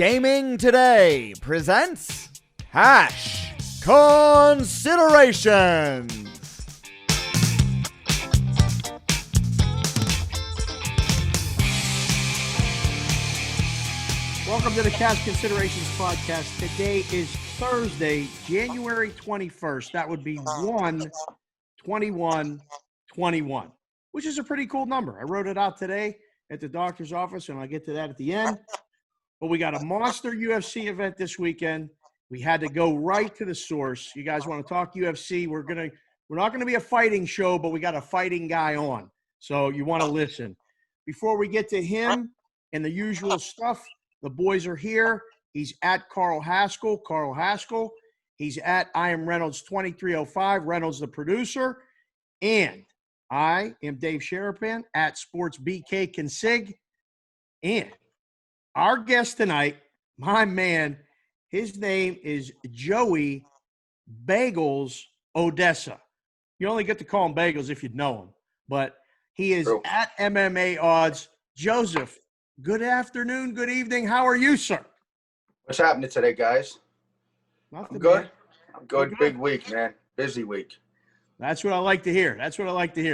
Gaming Today presents Cash Considerations. Welcome to the Cash Considerations podcast. Today is Thursday, January 21st. That would be 1/21/21, which is a pretty cool number. I wrote it out today at the doctor's office, and I'll get to that at the end. But we got a monster UFC event this weekend. We had to go right to the source. You guys want to talk UFC? We're not going to be a fighting show, but we got a fighting guy on. So you want to listen. Before we get to him and the usual stuff, the boys are here. He's at Carl Haskell. He's at I am Reynolds 2305, Reynolds the producer. And I am Dave Sherapan at Sports BK Consig. And our guest tonight, my man, his name is Joey Bagels Odessa. You only get to call him Bagels if you know him. But he is at MMA Odds. Joseph, good afternoon, good evening. How are you, sir? What's happening today, guys? Nothing, I'm good. man. I'm good. Big week, man. Busy week. That's what I like to hear.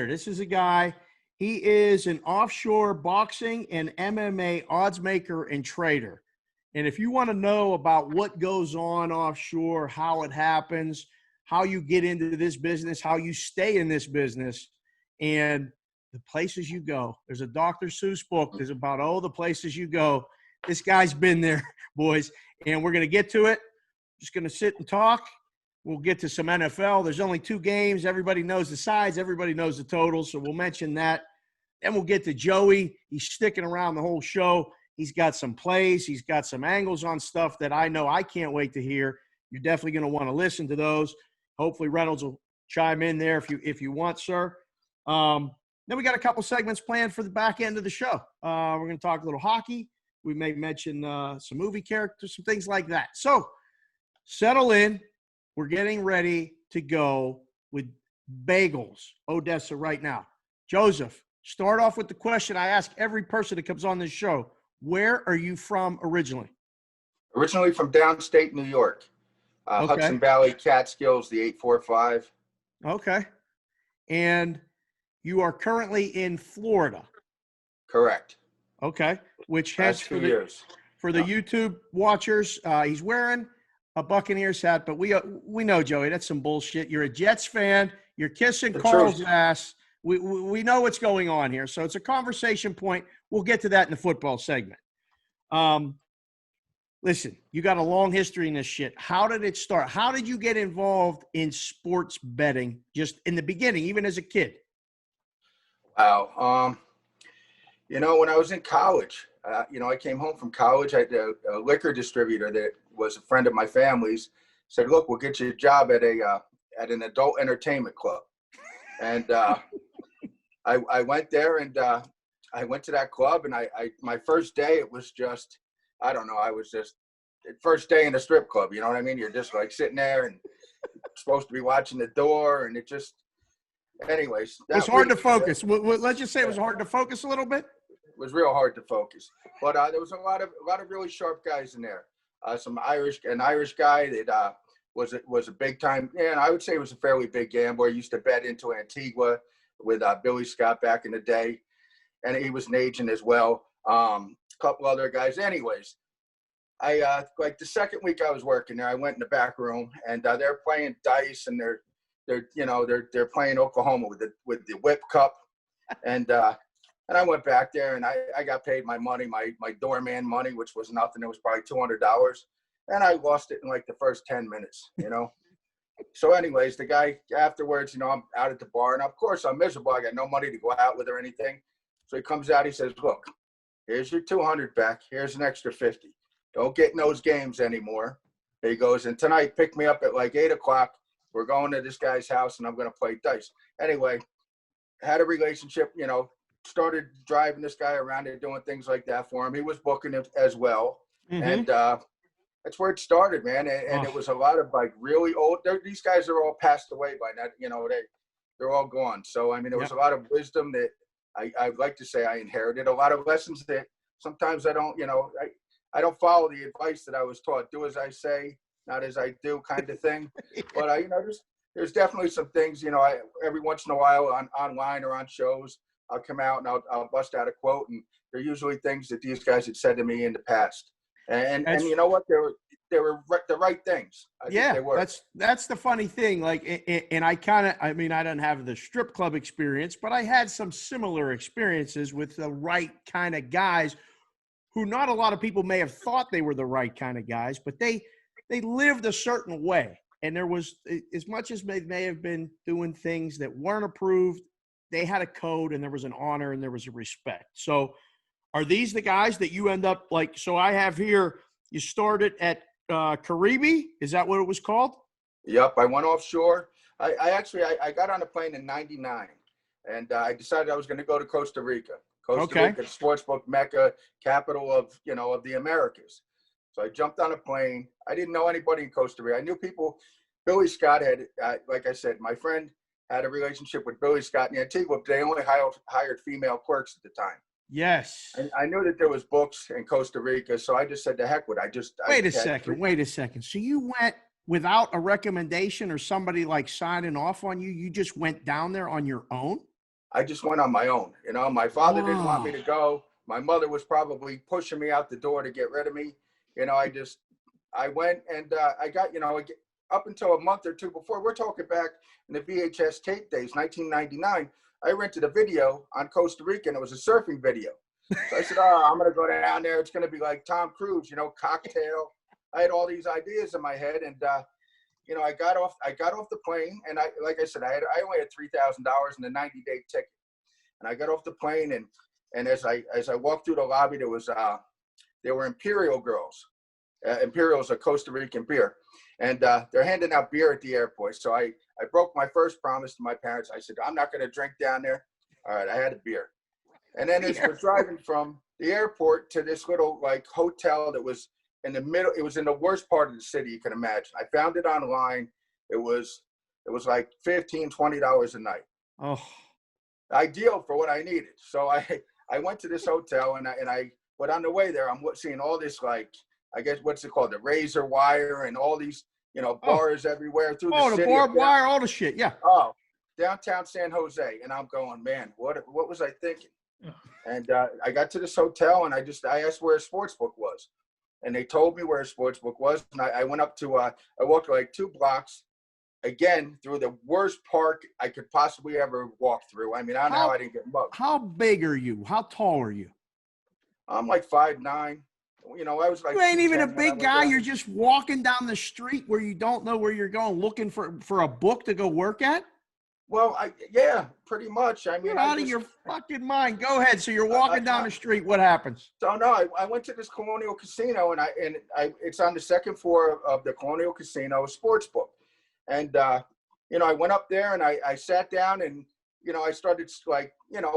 This is a guy, he is an offshore boxing and MMA odds maker and trader. And if you want to know about what goes on offshore, how it happens, how you get into this business, how you stay in this business, and the places you go. There's a Dr. Seuss book. There's about all the places you go. This guy's been there, boys, and we're going to get to it. Just going to sit and talk. We'll get to some NFL. There's only 2 games. Everybody knows the sides. Everybody knows the totals, so we'll mention that. Then we'll get to Joey. He's sticking around the whole show. He's got some plays. He's got some angles on stuff that I know I can't wait to hear. You're definitely going to want to listen to those. Hopefully Reynolds will chime in there if you want, sir. Then we got a couple segments planned for the back end of the show. We're going to talk a little hockey. We may mention some movie characters, some things like that. So settle in. We're getting ready to go with Bagels Odessa right now. Joseph, start off with the question I ask every person that comes on this show. Where are you from originally? Originally from downstate New York. Okay. Hudson Valley, Catskills, the 845. Okay. And you are currently in Florida. Correct. Okay. Which has for 2 years. For the YouTube watchers, he's wearing a Buccaneers hat, but we know, Joey, that's some bullshit. You're a Jets fan. You're kissing Carl's ass. We know what's going on here. So it's a conversation point. We'll get to that in the football segment. Listen, you got a long history in this shit. How did it start? How did you get involved in sports betting just in the beginning, even as a kid? Wow. When I was in college, I came home from college. I had a liquor distributor that was a friend of my family's. Said, "Look, we'll get you a job at an adult entertainment club." And I went there, and I went to that club. And my first day, it was just, I don't know. I was just first day in a strip club. You know what I mean? You're just like sitting there and supposed to be watching the door, and it just. Anyways, it was hard to focus. Let's just say it was hard to focus a little bit. It was real hard to focus, but there was a lot of really sharp guys in there. An Irish guy that was a big time, and I would say it was a fairly big gambler. He used to bet into Antigua with Billy Scott back in the day, and he was an agent as well. A couple other guys. Anyways, I like the second week I was working there, I went in the back room, and they're playing dice, and they're playing Oklahoma with the whip cup, and I went back there, and I got paid my money, my doorman money, which was nothing. It was probably $200, and I lost it in like the first 10 minutes, So anyways, the guy afterwards, I'm out at the bar, and of course I'm miserable. I got no money to go out with or anything. So he comes out, he says, "Look, here's your 200 back. Here's an extra 50. Don't get in those games anymore." He goes, "And tonight, pick me up at like 8 o'clock. We're going to this guy's house, and I'm going to play dice." Anyway, had a relationship, started driving this guy around and doing things like that for him. He was booking it as well. Mm-hmm. And that's where it started, man. And it was a lot of like really old, these guys are all passed away by now, they're all gone. So, I mean, there was a lot of wisdom that I'd like to say I inherited, a lot of lessons that sometimes I don't, I don't follow the advice that I was taught. Do as I say, not as I do, kind of thing. But you know, there's definitely some things. You know, every once in a while online or on shows, I'll come out and I'll bust out a quote, and they're usually things that these guys had said to me in the past. And you know what? They were the right things. I think they were. That's the funny thing. Like, and I don't have the strip club experience, but I had some similar experiences with the right kind of guys who not a lot of people may have thought they were the right kind of guys, but they lived a certain way. And there was, as much as they may have been doing things that weren't approved, they had a code, and there was an honor, and there was a respect. So are these the guys that you end up like? So I have here, you started at Caribe. Is that what it was called? Yep. I went offshore. I got on a plane in 99, and I decided I was going to go to Costa Rica. Costa Rica, sportsbook mecca, capital of the Americas. So I jumped on a plane. I didn't know anybody in Costa Rica. I knew people. Billy Scott had, like I said, my friend had a relationship with Billy Scott in Antigua, but they only hired female clerks at the time. Yes. And I knew that there was books in Costa Rica, so I just said, to heck with it. Wait a second. So you went without a recommendation or somebody like signing off on you? You just went down there on your own? I just went on my own. You know, my father didn't want me to go. My mother was probably pushing me out the door to get rid of me. You know, I went, and I got, up until a month or two before, we're talking back in the VHS tape days, 1999, I rented a video on Costa Rica, and it was a surfing video. So I said, I'm going to go down there. It's going to be like Tom Cruise, cocktail. I had all these ideas in my head, and, I got off the plane, and like I said, I only had $3,000 in a 90-day ticket. And I got off the plane, and as I walked through the lobby, there were Imperial girls. Imperial is a Costa Rican beer. And they're handing out beer at the airport. So I broke my first promise to my parents. I said, I'm not going to drink down there. All right, I had a beer. And then as we're driving from the airport to this little hotel that was in the middle, it was in the worst part of the city you can imagine. I found it online. It was like $15, $20 a night. Oh, ideal for what I needed. So I went to this hotel, but on the way there, I'm seeing all this, I guess, what's it called? The razor wire and all these, bars everywhere through the city. Oh, the barbed wire, all the shit, yeah. Oh, downtown San Jose. And I'm going, man, what was I thinking? And I got to this hotel, and I asked where a sportsbook was. And they told me where a sportsbook was. And I went up to, I walked like 2 blocks, again, through the worst park I could possibly ever walk through. I mean, I don't know how I didn't get mugged. How big are you? How tall are you? I'm like 5'9". I was like, you ain't even a big guy. You're just walking down the street where you don't know where you're going, looking for a book to go work at. Well, yeah, pretty much. I mean, you're out of your fucking mind. Go ahead. So you're walking down the street. What happens? So no, I went to this Colonial Casino, and it's on the second floor of the Colonial Casino, a sports book. And I went up there, and I sat down, and I started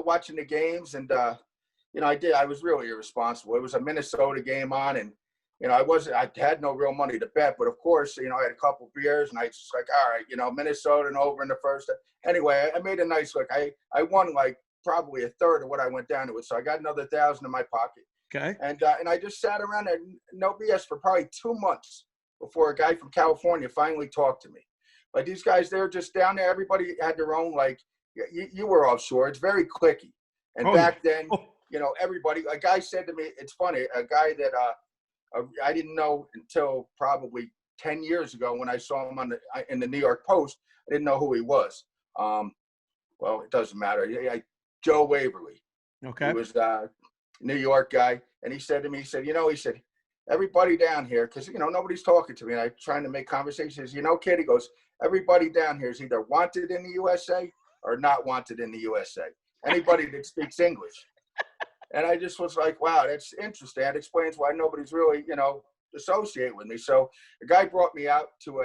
watching the games, and I was really irresponsible. It was a Minnesota game on, and I had no real money to bet, but of course, I had a couple beers, and I just all right, Minnesota and over in the first. Anyway, I made a nice look. I won probably a third of what I went down to it, so I got another $1,000 in my pocket. Okay. And I just sat around there, no BS, for probably 2 months before a guy from California finally talked to me. But these guys, they're just down there. Everybody had their own, you were offshore. It's very cliquey. And back then, everybody, a guy said to me, it's funny, a guy that I didn't know until probably 10 years ago when I saw him in the New York Post. I didn't know who he was. Well, it doesn't matter. Joe Waverly. Okay. He was a New York guy. And he said to me, he said, everybody down here, because, nobody's talking to me. And I'm trying to make conversations. Kid, he goes, everybody down here is either wanted in the USA or not wanted in the USA. Anybody that speaks English. And I just was like, wow, that's interesting. That explains why nobody's really, associate with me. So the guy brought me out to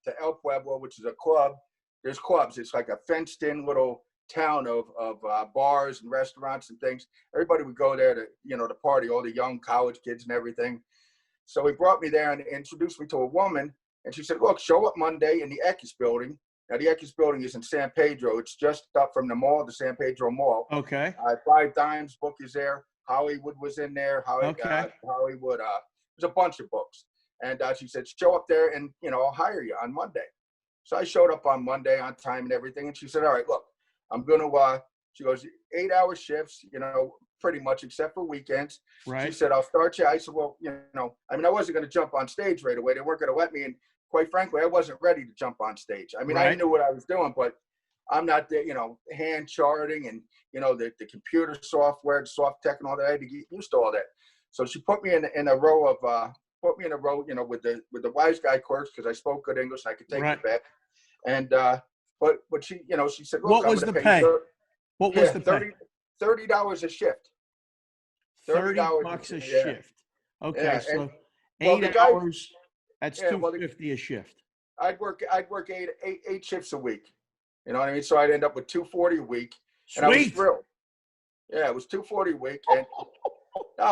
to El Pueblo, which is a club. There's clubs. It's like a fenced-in little town of bars and restaurants and things. Everybody would go there to, to party, all the young college kids and everything. So he brought me there and introduced me to a woman. And she said, look, show up Monday in the Eckes building. Now, the Eckes building is in San Pedro. It's just up from the mall, the San Pedro Mall. Okay. 5 Dimes book is there. Hollywood was in there. Hollywood, was a bunch of books. And she said, show up there and, I'll hire you on Monday. So I showed up on Monday on time and everything. And she said, all right, look, I'm going to, she goes, 8-hour shifts, pretty much except for weekends. Right. She said, I'll start you. I said, well, I wasn't going to jump on stage right away. They weren't going to let me. And quite frankly, I wasn't ready to jump on stage. I mean, right. I knew what I was doing, but I'm not there, hand charting and, the computer software, the soft tech and all that. I had to get used to all that. So she put me in a row of, with the wise guy clerks because I spoke good English and I could take right. it back. And, but she, she said, look, what was the pay? What was the pay? $30 a shift. $30 a shift. Okay, yeah. so 8 hours. That's $250 a shift. I'd work eight shifts a week. You know what I mean? So I'd end up with $240 a week. Sweet. And I was thrilled. Yeah, it was $240 a week. And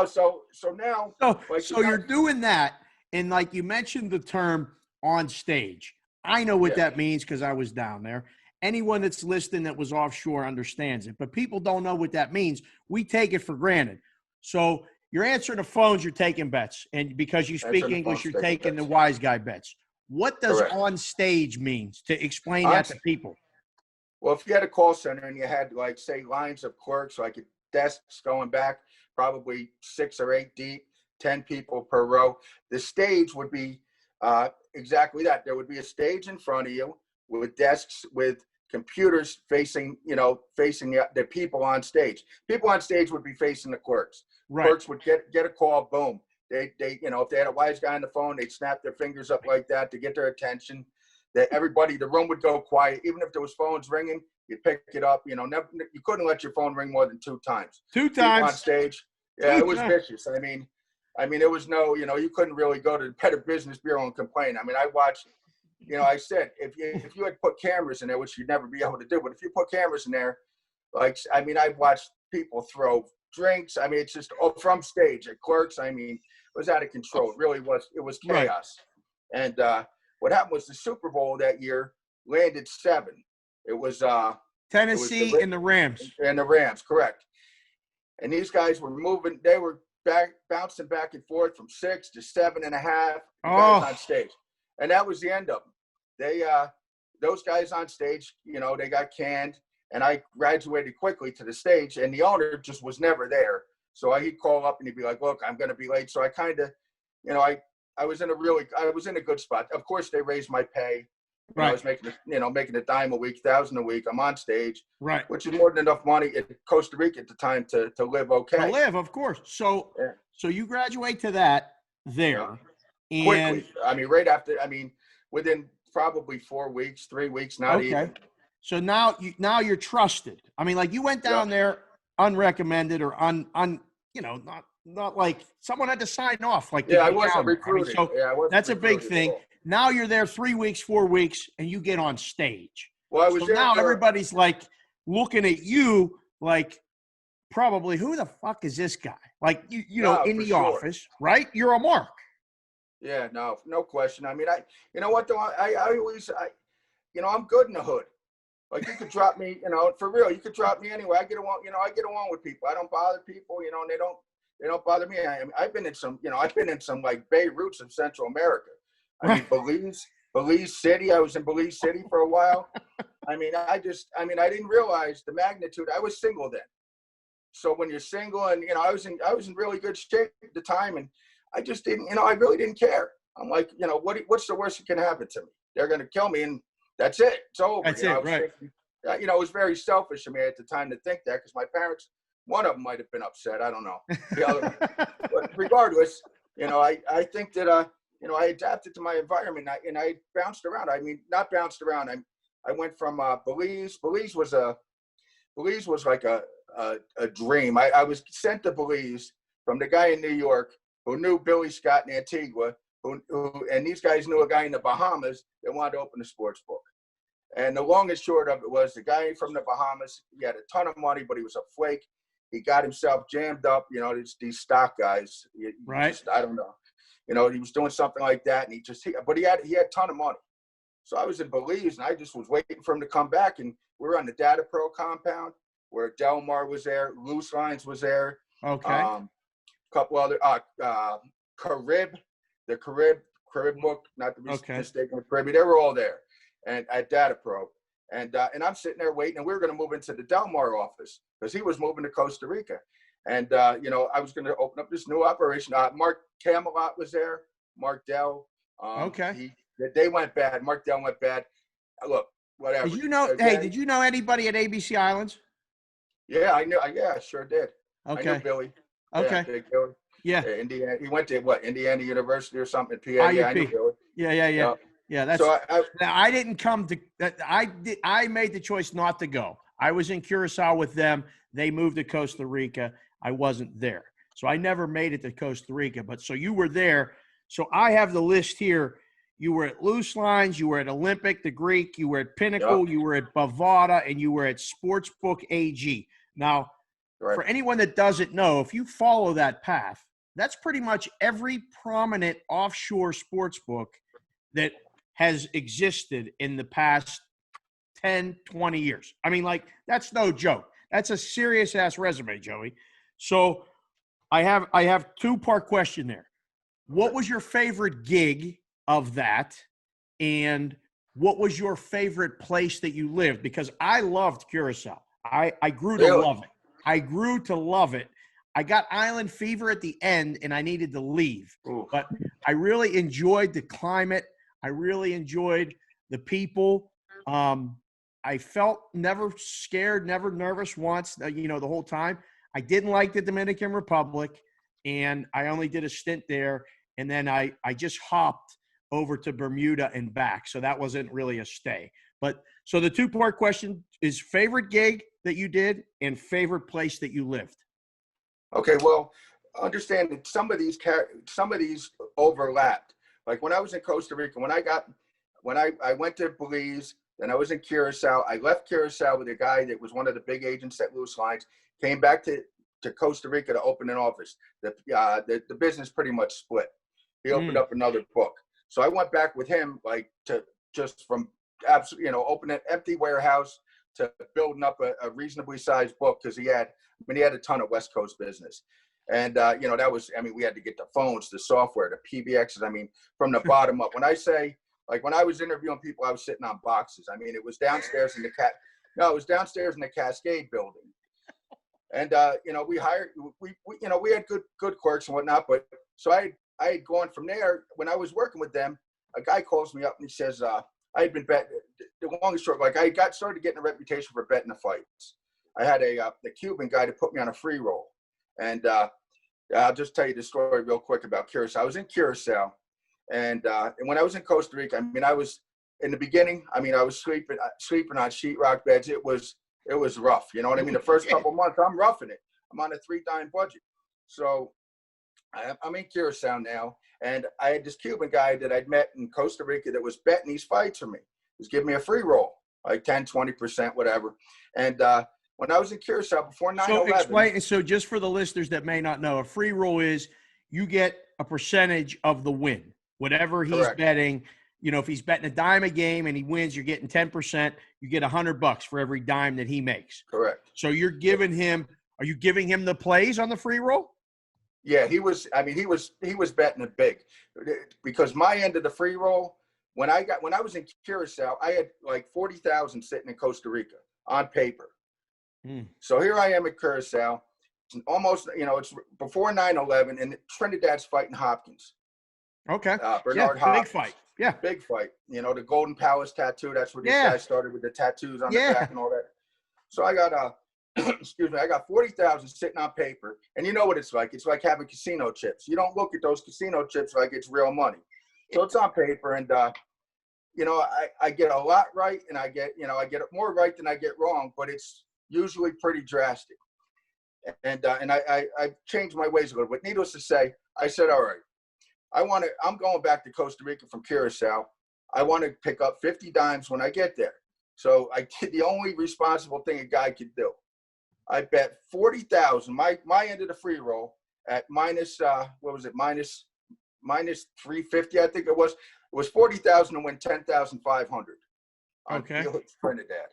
so now. So you're doing that, and like you mentioned the term on stage. I know what that means because I was down there. Anyone that's listening that was offshore understands it, but people don't know what that means. We take it for granted. So you're answering the phones, you're taking bets, and because you speak English, you're taking the wise guy bets. What does on stage means? To explain that to people. Well, if you had a call center and you had, like, say, lines of clerks, like desks going back, probably 6 or 8 deep, 10 people per row, the stage would be exactly that. There would be a stage in front of you with desks with computers facing the people on stage. People on stage would be facing the clerks. Right. Clerks would get a call, boom. They if they had a wise guy on the phone, they'd snap their fingers up like that to get their attention. The room would go quiet. Even if there was phones ringing, you'd pick it up. You couldn't let your phone ring more than 2 times. 2 times. People on stage. Yeah, it was vicious. I mean, it was you couldn't really go to the Better Business Bureau and complain. I mean, I watched, I said, if you had put cameras in there, which you'd never be able to do, but if you put cameras in there, I've watched people throw drinks. I mean, it's just from stage at clerks. I mean, it was out of control. It really was. It was chaos. Right. And what happened was the Super Bowl that year landed 7. It was Tennessee and the Rams. And the Rams, correct. And these guys were moving. They were bouncing back and forth from 6 to 7.5 guys on stage. And that was the end of them. They, those guys on stage, they got canned. And I graduated quickly to the stage, and the owner just was never there. So he'd call up and he'd be like, "Look, I'm going to be late." So I kind of, I was in a good spot. Of course, they raised my pay. Right. I was making a dime a week, $1,000 a week. I'm on stage, right, which is more than enough money in Costa Rica at the time to live okay. To live, of course. So, so you graduate to that there, and quickly. I mean, right after. I mean, within probably 4 weeks, 3 weeks, not even. So now you're trusted. I mean, like you went down there unrecommended or not like someone had to sign off. Like I wasn't recruited. I mean, that's a big thing. Now you're there 3 weeks, 4 weeks, and you get on stage. Well, I was there now everybody's like looking at you like probably who the fuck is this guy? Like in the office, right? You're a mark. Yeah, no question. I mean, what though? I always I'm good in the hood. Like you could drop me, for real. You could drop me anywhere. I get along with people. I don't bother people, and they don't bother me. I've been in some like Beirut of Central America. I mean, Belize City. I was in Belize City for a while. I I didn't realize the magnitude. I was single then. So when you're single and, I was in really good shape at the time, and I just didn't, I really didn't care. I'm like, what's the worst that can happen to me? They're going to kill me and that's it. It's over. That's it, right. Thinking, it was very selfish of me at the time to think that because my parents, one of them might have been upset. I don't know. The other, but regardless, I think that, I adapted to my environment and I bounced around. I mean, not bounced around. I went from Belize. Belize was like a dream. I was sent to Belize from the guy in New York who knew Billy Scott in Antigua, and these guys knew a guy in the Bahamas that wanted to open a sports book. And the long and short of it was the guy from the Bahamas, he had a ton of money, but he was a flake. He got himself jammed up, these stock guys. Right. I don't know. He was doing something like that, and he had a ton of money. So I was in Belize, and I just was waiting for him to come back, and we were on the Data Pro compound where Delmar was there, Loose Lines was there. Okay. A couple other the Carib book, not to be mistaken with Caribbean. They were all there, and at Data Pro, and I'm sitting there waiting, and we were going to move into the Del Mar office because he was moving to Costa Rica, and I was going to open up this new operation. Mark Camelot was there, Mark Dell. They went bad. Mark Dell went bad. Look, whatever. Did you know? Did you know anybody at ABC Islands? Yeah, I knew. Yeah, I sure did. Okay. I knew Billy. Okay. Yeah, Big Billy. Yeah. Indiana. He went to Indiana University or something. PA. IUP. Yeah, I knew Billy. Yeah. That's. So I didn't come to. I made the choice not to go. I was in Curacao with them. They moved to Costa Rica. I wasn't there, so I never made it to Costa Rica. But so you were there. So I have the list here. You were at Loose Lines. You were at Olympic, the Greek. You were at Pinnacle. You were at Bovada, and you were at Sportsbook AG. Now, for anyone that doesn't know, if you follow that path, that's pretty much every prominent offshore sportsbook that has existed in the past 10, 20 years. I mean, like, that's no joke. That's a serious-ass resume, Joey. So I have two-part question there. What was your favorite gig of that, and what was your favorite place that you lived? Because I loved Curacao. I grew to love it. I grew to love it. I got island fever at the end, and I needed to leave. Ooh. But I really enjoyed the climate. I really enjoyed the people. I felt never scared, never nervous once, the whole time. I didn't like the Dominican Republic, and I only did a stint there. And then I just hopped over to Bermuda and back. So that wasn't really a stay. But so the two-part question is favorite gig that you did and favorite place that you lived. Okay, well, understand that some of these overlapped. Like when I was in Costa Rica, when I went to Belize, then I was in Curacao. I left Curacao with a guy that was one of the big agents at Loose Lines, came back to Costa Rica to open an office. The business pretty much split. He opened up another book. So I went back with him, like, to just from absolutely, open an empty warehouse to building up a reasonably sized book, because he had a ton of West Coast business. And, that was, we had to get the phones, the software, the PBXs, from the bottom up. When I say, like, when I was interviewing people, I was sitting on boxes. It was downstairs in the Cascade building. And, we hired, we had good clerks and whatnot. But so I had gone from there. When I was working with them, a guy calls me up and he says, I had been betting. The long and short, like, I started getting a reputation for betting the fights. I had the Cuban guy to put me on a free roll. And I'll just tell you the story real quick about Curacao. I was in Curacao, and when I was in Costa Rica, I was in the beginning. I was sleeping on sheetrock beds. It was rough. You know what I mean? The first couple months, I'm roughing it. I'm on a 3-dime budget. So I'm in Curacao now, and I had this Cuban guy that I'd met in Costa Rica that was betting these fights for me. He was giving me a free roll, like 10, 20%, whatever. And when I was in Curacao before 9/11. So explain. So just for the listeners that may not know, a free roll is you get a percentage of the win, whatever he's Correct. betting. If he's betting a dime a game and he wins, you're getting 10%. You get $100 for every dime that he makes. Correct. So you're giving him. Are you giving him the plays on the free roll? Yeah, he was betting it big, because my end of the free roll, when I was in Curacao, I had like 40,000 sitting in Costa Rica on paper. So here I am at Curacao, almost, it's before 9/11, and Trinidad's fighting Hopkins. Okay. Bernard Hopkins. Big fight. Yeah. Big fight. The Golden Palace tattoo. That's where these guys started, with the tattoos on the back and all that. So I got I got 40,000 sitting on paper, and you know what it's like. It's like having casino chips. You don't look at those casino chips like it's real money. So it's on paper, and I get a lot right, and I get more right than I get wrong, but it's usually pretty drastic. And I changed my ways a little bit. Needless to say, I said, all right, I'm going back to Costa Rica from Curacao. I want to pick up 50 dimes when I get there. So I did the only responsible thing a guy could do. I bet 40,000, my end of the free roll, at minus 350, I think it was. It was 40,000 to win 10,500 on Okay. Felix Trinidad.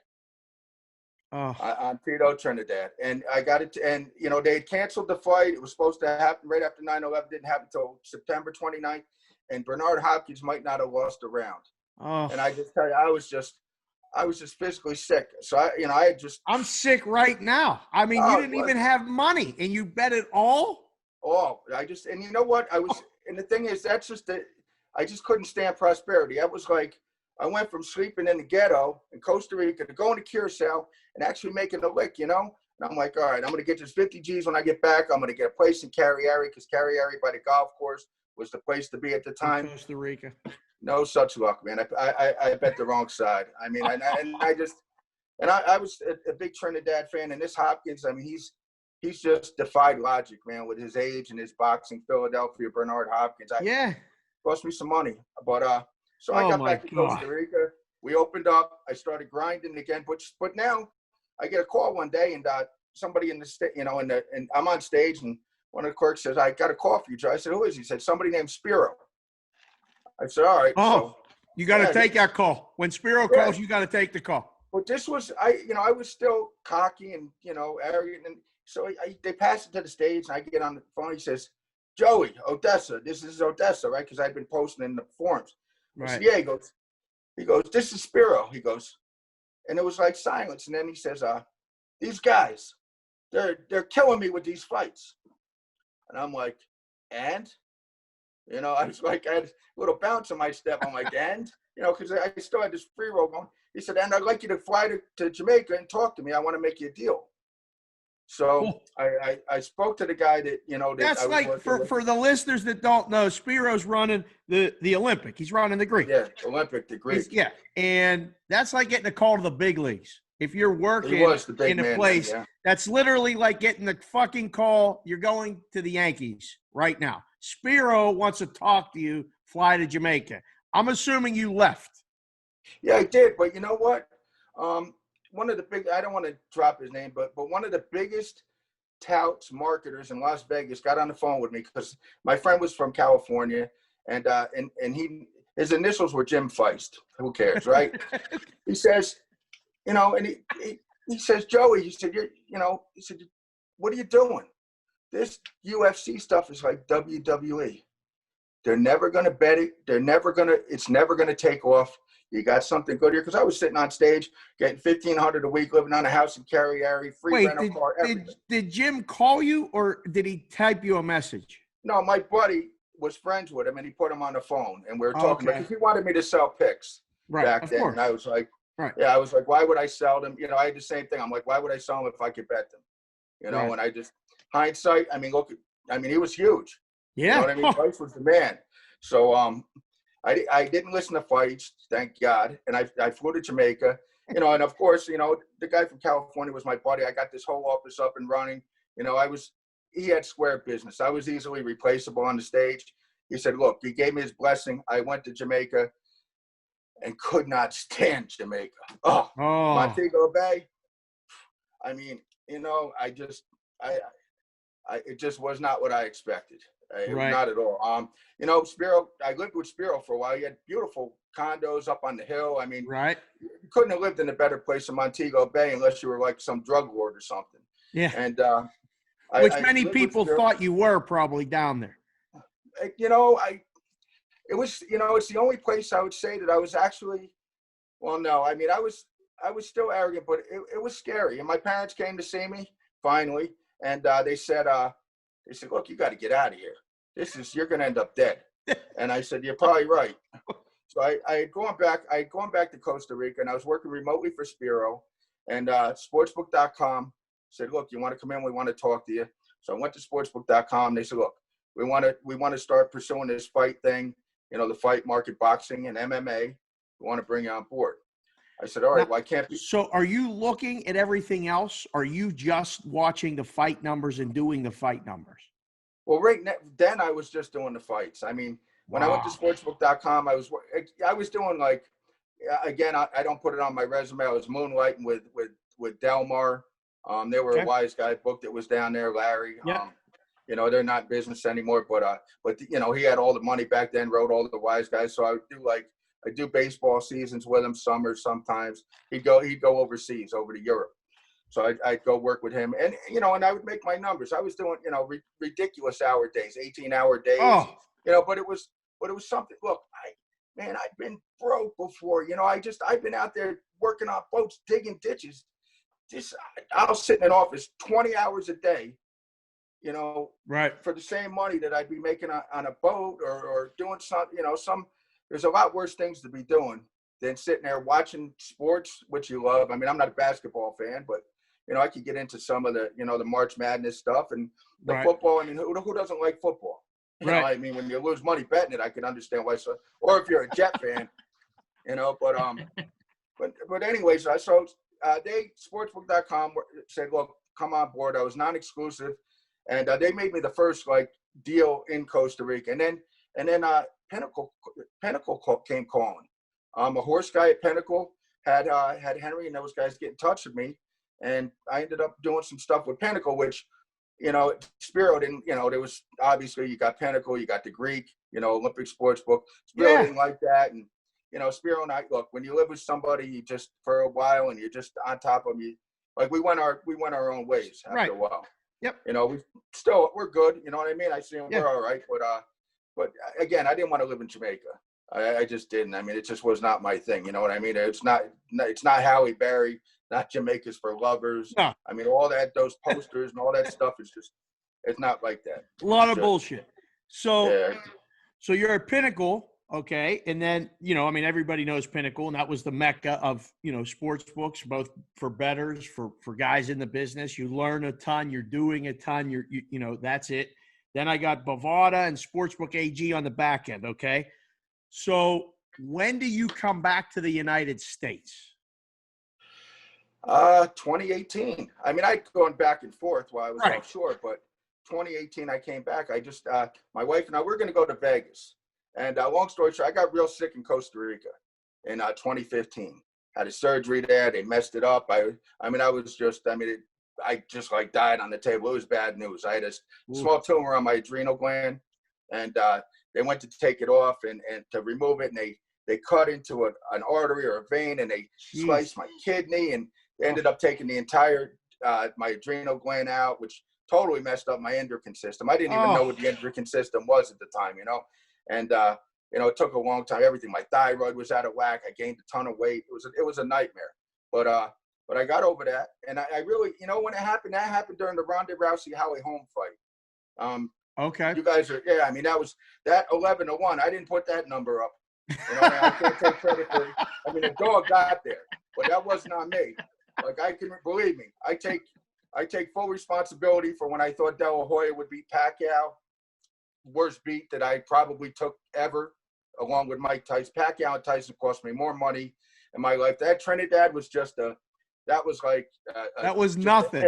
on Tito Trinidad. And I got it. And, you know, they had canceled the fight. It was supposed to happen right after 9/11. Didn't happen until September 29th. And Bernard Hopkins might not have lost a round. And I just tell you, I was just physically sick. So, I'm sick right now. I mean, you didn't even have money and you bet it all? And you know what? And the thing is, that's just I just couldn't stand prosperity. I was like, I went from sleeping in the ghetto in Costa Rica to going to Curacao and actually making a lick, you know? And I'm like, all right, I'm going to get this 50 G's when I get back. I'm going to get a place in Carriere because Carriere by the golf course was the place to be at the time. Costa Rica. No such luck, man. I bet the wrong side. I mean, I was a big Trinidad fan, and this Hopkins, I mean, he's just defied logic, man, with his age and his boxing. Philadelphia, Bernard Hopkins. Cost me some money, but so I got back to Costa Rica. We opened up. I started grinding again, but now I get a call one day, and somebody in the state, you know, and I'm on stage, and one of the clerks says, "I got a call for you, Joe." I said, "Who is he?" He said, "Somebody named Spiro." I said, "All right." You got to take that call. When Spiro calls, you got to take the call. But this was, I was still cocky and, you know, arrogant. And so they passed it to the stage, and I get on the phone. He says, "Joey Odessa, this is Odessa, right?" Because I'd been posting in the forums. Right. I said, "Yeah." He goes, "This is Spiro." He goes, and it was like silence. And then he says, "These guys, they're killing me with these fights." And I'm like, "And?" You know, I was like, I had a little bounce in my step. I'm like, "And?" You know, because I still had this free roll going. He said, "And I'd like you to fly to Jamaica and talk to me. I want to make you a deal." So I spoke to the guy that, you know, that that's like for the listeners that don't know, Spiro's running the Olympic. He's running the Greek. Yeah, Olympic, the Greek. And that's like getting a call to the big leagues. If you're working in a place, that's literally like getting the fucking call. You're going to the Yankees right now. Spiro wants to talk to you. Fly to Jamaica. I'm assuming you left. Yeah, I did. But you know what? One of the big, I don't want to drop his name, but one of the biggest touts, marketers in Las Vegas got on the phone with me because my friend was from California, and his initials were Jim Feist. Who cares, right? He says, you know, and he says, "Joey," he said, he said, "What are you doing? This UFC stuff is like WWE. They're never going to bet it. It's never going to take off. You got something good here." Because I was sitting on stage getting $1,500 a week, living on a house in Carriere, free rental car, everything. Did Jim call you or did he type you a message? No, my buddy was friends with him, and he put him on the phone, and we were talking because he wanted me to sell picks back then. And I was like, I was like, why would I sell them? You know, I had the same thing. I'm like, why would I sell them if I could bet them? You know, and I just, hindsight, I mean, he was huge. Yeah. You know what I mean? Price was the man. So I didn't listen to fights, thank God. And I flew to Jamaica, you know, and of course, you know, the guy from California was my buddy. I got this whole office up and running. You know, he had square business. I was easily replaceable on the stage. He said, look, he gave me his blessing. I went to Jamaica and could not stand Jamaica. Montego Bay. I mean, you know, it just was not what I expected. Not at all. You know, Spiro, I lived with Spiro for a while. He had beautiful condos up on the hill. I mean, you couldn't have lived in a better place in Montego Bay unless you were like some drug lord or something. Yeah. And which many people thought you were probably down there. You know, it was, you know, it's the only place I would say that I was actually, well, no, I mean, I was still arrogant, but it was scary. And my parents came to see me finally, and they said, look, you got to get out of here. You're going to end up dead. And I said, you're probably right. So I had gone back to Costa Rica, and I was working remotely for Spiro, and sportsbook.com said, look, you want to come in? We want to talk to you. So I went to sportsbook.com. They said, look, we want to start pursuing this fight thing, you know, the fight market, boxing and MMA. We want to bring you on board. I said, all right, well, I can't be. So are you looking at everything else? Or are you just watching the fight numbers and doing the fight numbers? Well, then I was just doing the fights. I mean, when I went to sportsbook.com, I was doing like, again, I don't put it on my resume. I was moonlighting with Delmar. They were a wise guy book that was down there, Larry. Yeah. You know, they're not in business anymore, but you know, he had all the money back then, wrote all the wise guys. So I do baseball seasons with him, summers sometimes. He'd go overseas, over to Europe. So I'd go work with him, and and I would make my numbers. I was doing ridiculous hour days, 18-hour days, Oh, but it was something. Look, I've been broke before. I've been out there working on boats, digging ditches. I'll sit in an office 20 hours a day, right. for the same money that I'd be making on a boat or doing there's a lot worse things to be doing than sitting there watching sports, which you love. I mean, I'm not a basketball fan, but I could get into some of the, the March Madness stuff and the football. I mean, who doesn't like football? I mean, when you lose money betting it, I can understand why. So, or if you're a Jet fan, but anyways, they sportsbook.com said, look, come on board. I was non-exclusive, and they made me the first deal in Costa Rica, and then Pinnacle came calling. A horse guy at Pinnacle had Henry and those guys get in touch with me, and I ended up doing some stuff with Pinnacle, which Spiro didn't. There was obviously you got Pinnacle, you got the Greek, Olympic Sportsbook. Spiro didn't like that, and Spiro and I, look, when you live with somebody, you just for a while, and you're just on top of you. Like we went our own ways after a while. Yep. We're good. You know what I mean? I see them. We're all right, but again, I didn't want to live in Jamaica. I just didn't. I mean, it just was not my thing. You know what I mean? It's not Halle Berry, not Jamaica's for lovers. No. I mean, all those posters and all that stuff is just, it's not like that. A lot of bullshit. So you're at Pinnacle, okay? And then, I mean, everybody knows Pinnacle, and that was the mecca of, sports books, both for bettors, for guys in the business. You learn a ton. You're doing a ton. That's it. Then I got Bovada and Sportsbook AG on the back end, okay? So when do you come back to the United States? 2018. I mean, I'd gone back and forth while I was offshore, but 2018 I came back. I just, my wife and I, we're going to go to Vegas. And long story short, I got real sick in Costa Rica in 2015. Had a surgery there. They messed it up. I just died on the table. It was bad news. I had a small tumor on my adrenal gland, and they went to take it off and to remove it, and they cut into an artery or a vein, and they sliced my kidney, and they ended up taking the entire my adrenal gland out, which totally messed up my endocrine system. I didn't even know what the endocrine system was at the time, and it took a long time. Everything, my thyroid was out of whack. I gained a ton of weight. It was a nightmare, but I got over that, and I really, when it happened, that happened during the Ronda Rousey-Holly Holm fight. Okay. You guys are, I mean, that was that 11-1. I didn't put that number up. I can't take credit for. I mean, the dog got there, but that wasn't on me. Believe me, I take full responsibility for when I thought De La Hoya would beat Pacquiao. Worst beat that I probably took ever, along with Mike Tyson. Pacquiao and Tyson cost me more money in my life. That Trinidad was just that was nothing.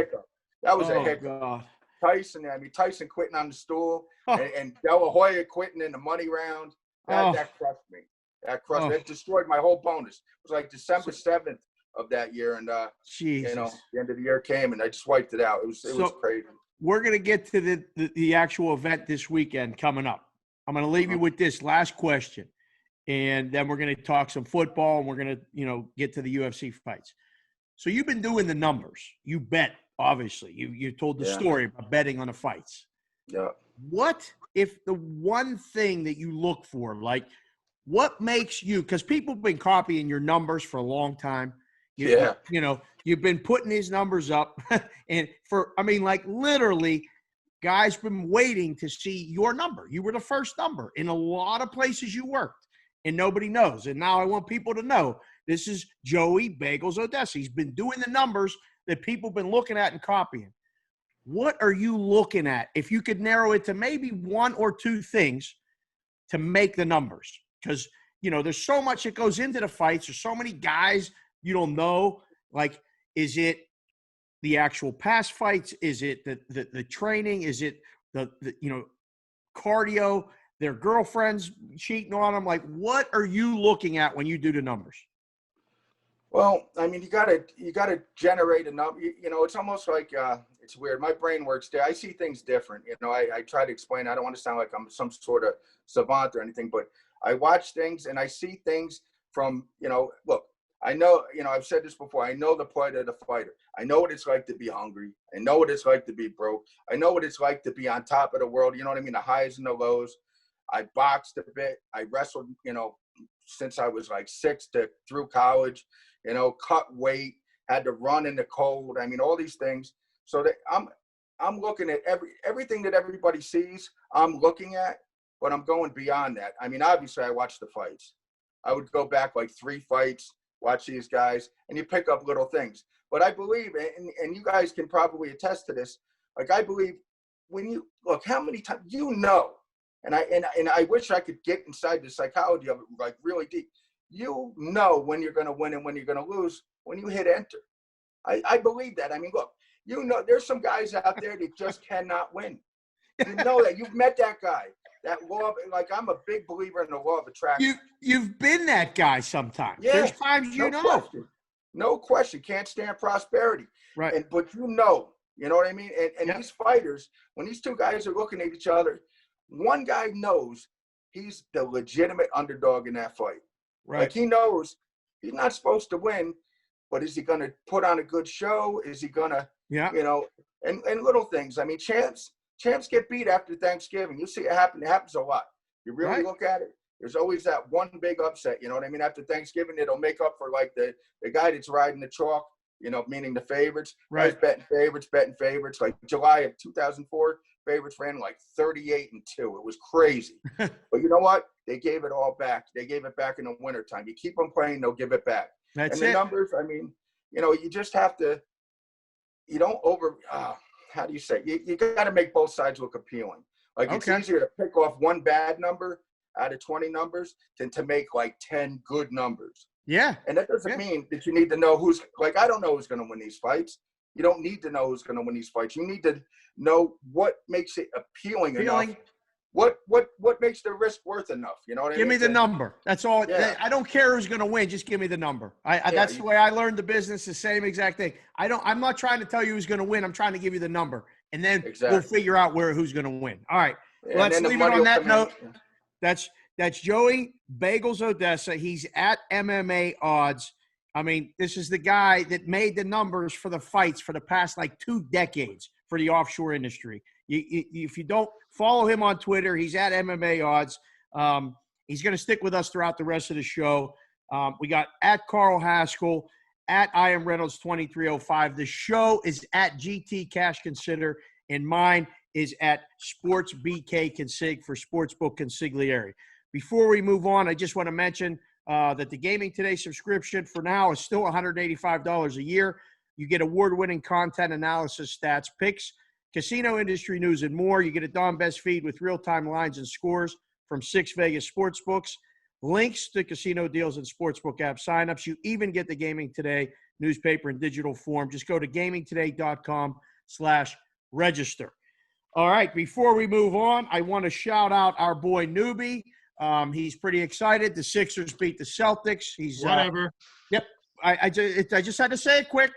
That was a hiccup. God. Tyson quitting on the stool and De La Hoya quitting in the money round. That crushed me. That destroyed my whole bonus. It was like December 7th of that year, and Jesus. The end of the year came, and I just wiped it out. It was crazy. We're gonna get to the actual event this weekend coming up. I'm gonna leave you with this last question, and then we're gonna talk some football, and we're gonna get to the UFC fights. So you've been doing the numbers. You bet, obviously. You told the story about betting on the fights. Yeah. What if the one thing that you look for, what makes you, because people have been copying your numbers for a long time. You've been putting these numbers up and literally guys been waiting to see your number. You were the first number in a lot of places you worked and nobody knows. And now I want people to know this is Joey Bagels Odessa. He's been doing the numbers that people have been looking at and copying. What are you looking at? If you could narrow it to maybe one or two things to make the numbers, because, there's so much that goes into the fights. There's so many guys you don't know. Is it the actual past fights? Is it the training? Is it the cardio, their girlfriends cheating on them? What are you looking at when you do the numbers? Well, I mean, you gotta generate enough. It's almost like it's weird. My brain works there. I see things different. I try to explain. I don't want to sound like I'm some sort of savant or anything, but I watch things and I see things from. Look, I know, I've said this before. I know the plight of the fighter. I know what it's like to be hungry. I know what it's like to be broke. I know what it's like to be on top of the world. You know what I mean? The highs and the lows. I boxed a bit. I wrestled, since I was like 6 through college, cut weight, had to run in the cold. I mean, all these things. So that I'm looking at everything that everybody sees, I'm looking at, but I'm going beyond that. I mean, obviously I watch the fights. I would go back like 3 fights, watch these guys, and you pick up little things. But I believe, and you guys can probably attest to this, like I believe when you look, how many times, and I wish I could get inside the psychology of it like really deep. When you're going to win and when you're going to lose when you hit enter. I believe that. I mean, look, there's some guys out there that just cannot win. You know that. You've met that guy. That law of, like, I'm a big believer in the law of attraction. You've been that guy sometimes. Yeah. There's times No question. Can't stand prosperity. Right. But you know what I mean? And Yep. These fighters, when these two guys are looking at each other, one guy knows he's the legitimate underdog in that fight. Right. Like, he knows he's not supposed to win, but is he going to put on a good show? Is he going to, and little things. I mean, champs get beat after Thanksgiving. You see it happen. It happens a lot. You really look at it. There's always that one big upset. You know what I mean? After Thanksgiving, it'll make up for like the guy that's riding the chalk, meaning the favorites. Right. Guys betting favorites. Like July of 2004, favorites ran like 38-2. It was crazy. But you know what? They gave it all back. They gave it back in the wintertime. You keep them playing, they'll give it back. That's and the numbers, I mean, you just have to, you don't how do you say? You got to make both sides look appealing. Like, it's easier to pick off one bad number out of 20 numbers than to make like 10 good numbers. Yeah. And that doesn't mean that you need to know who's, like, I don't know who's going to win these fights. You don't need to know who's going to win these fights. You need to know what makes it appealing enough. What makes the risk worth enough? You know what I mean? Give me the number. That's all. Yeah. I don't care who's going to win. Just give me the number. That's the way I learned the business. The same exact thing. I'm not trying to tell you who's going to win. I'm trying to give you the number, and then we'll figure out who's going to win. All right. Yeah, Let's leave it on that note. That's Joey Bagels Odessa. He's at MMA Odds. I mean, this is the guy that made the numbers for the fights for the past like 2 decades for the offshore industry. If you don't follow him on Twitter, he's at MMA Odds. He's going to stick with us throughout the rest of the show. We got at Carl Haskell, at I am Reynolds 2305. The show is at GT Cash Consider, and mine is at Sports BK Consig for Sportsbook Consigliere. Before we move on, I just want to mention that the Gaming Today subscription for now is still $185 a year. You get award-winning content, analysis, stats, picks, casino industry news, and more. You get a Don Best feed with real-time lines and scores from 6 Vegas sportsbooks, links to casino deals and sportsbook app signups. You even get the Gaming Today newspaper in digital form. Just go to gamingtoday.com/register. All right, before we move on, I want to shout out our boy Newbie. He's pretty excited. The Sixers beat the Celtics. He's whatever. Yep. I just had to say it quick.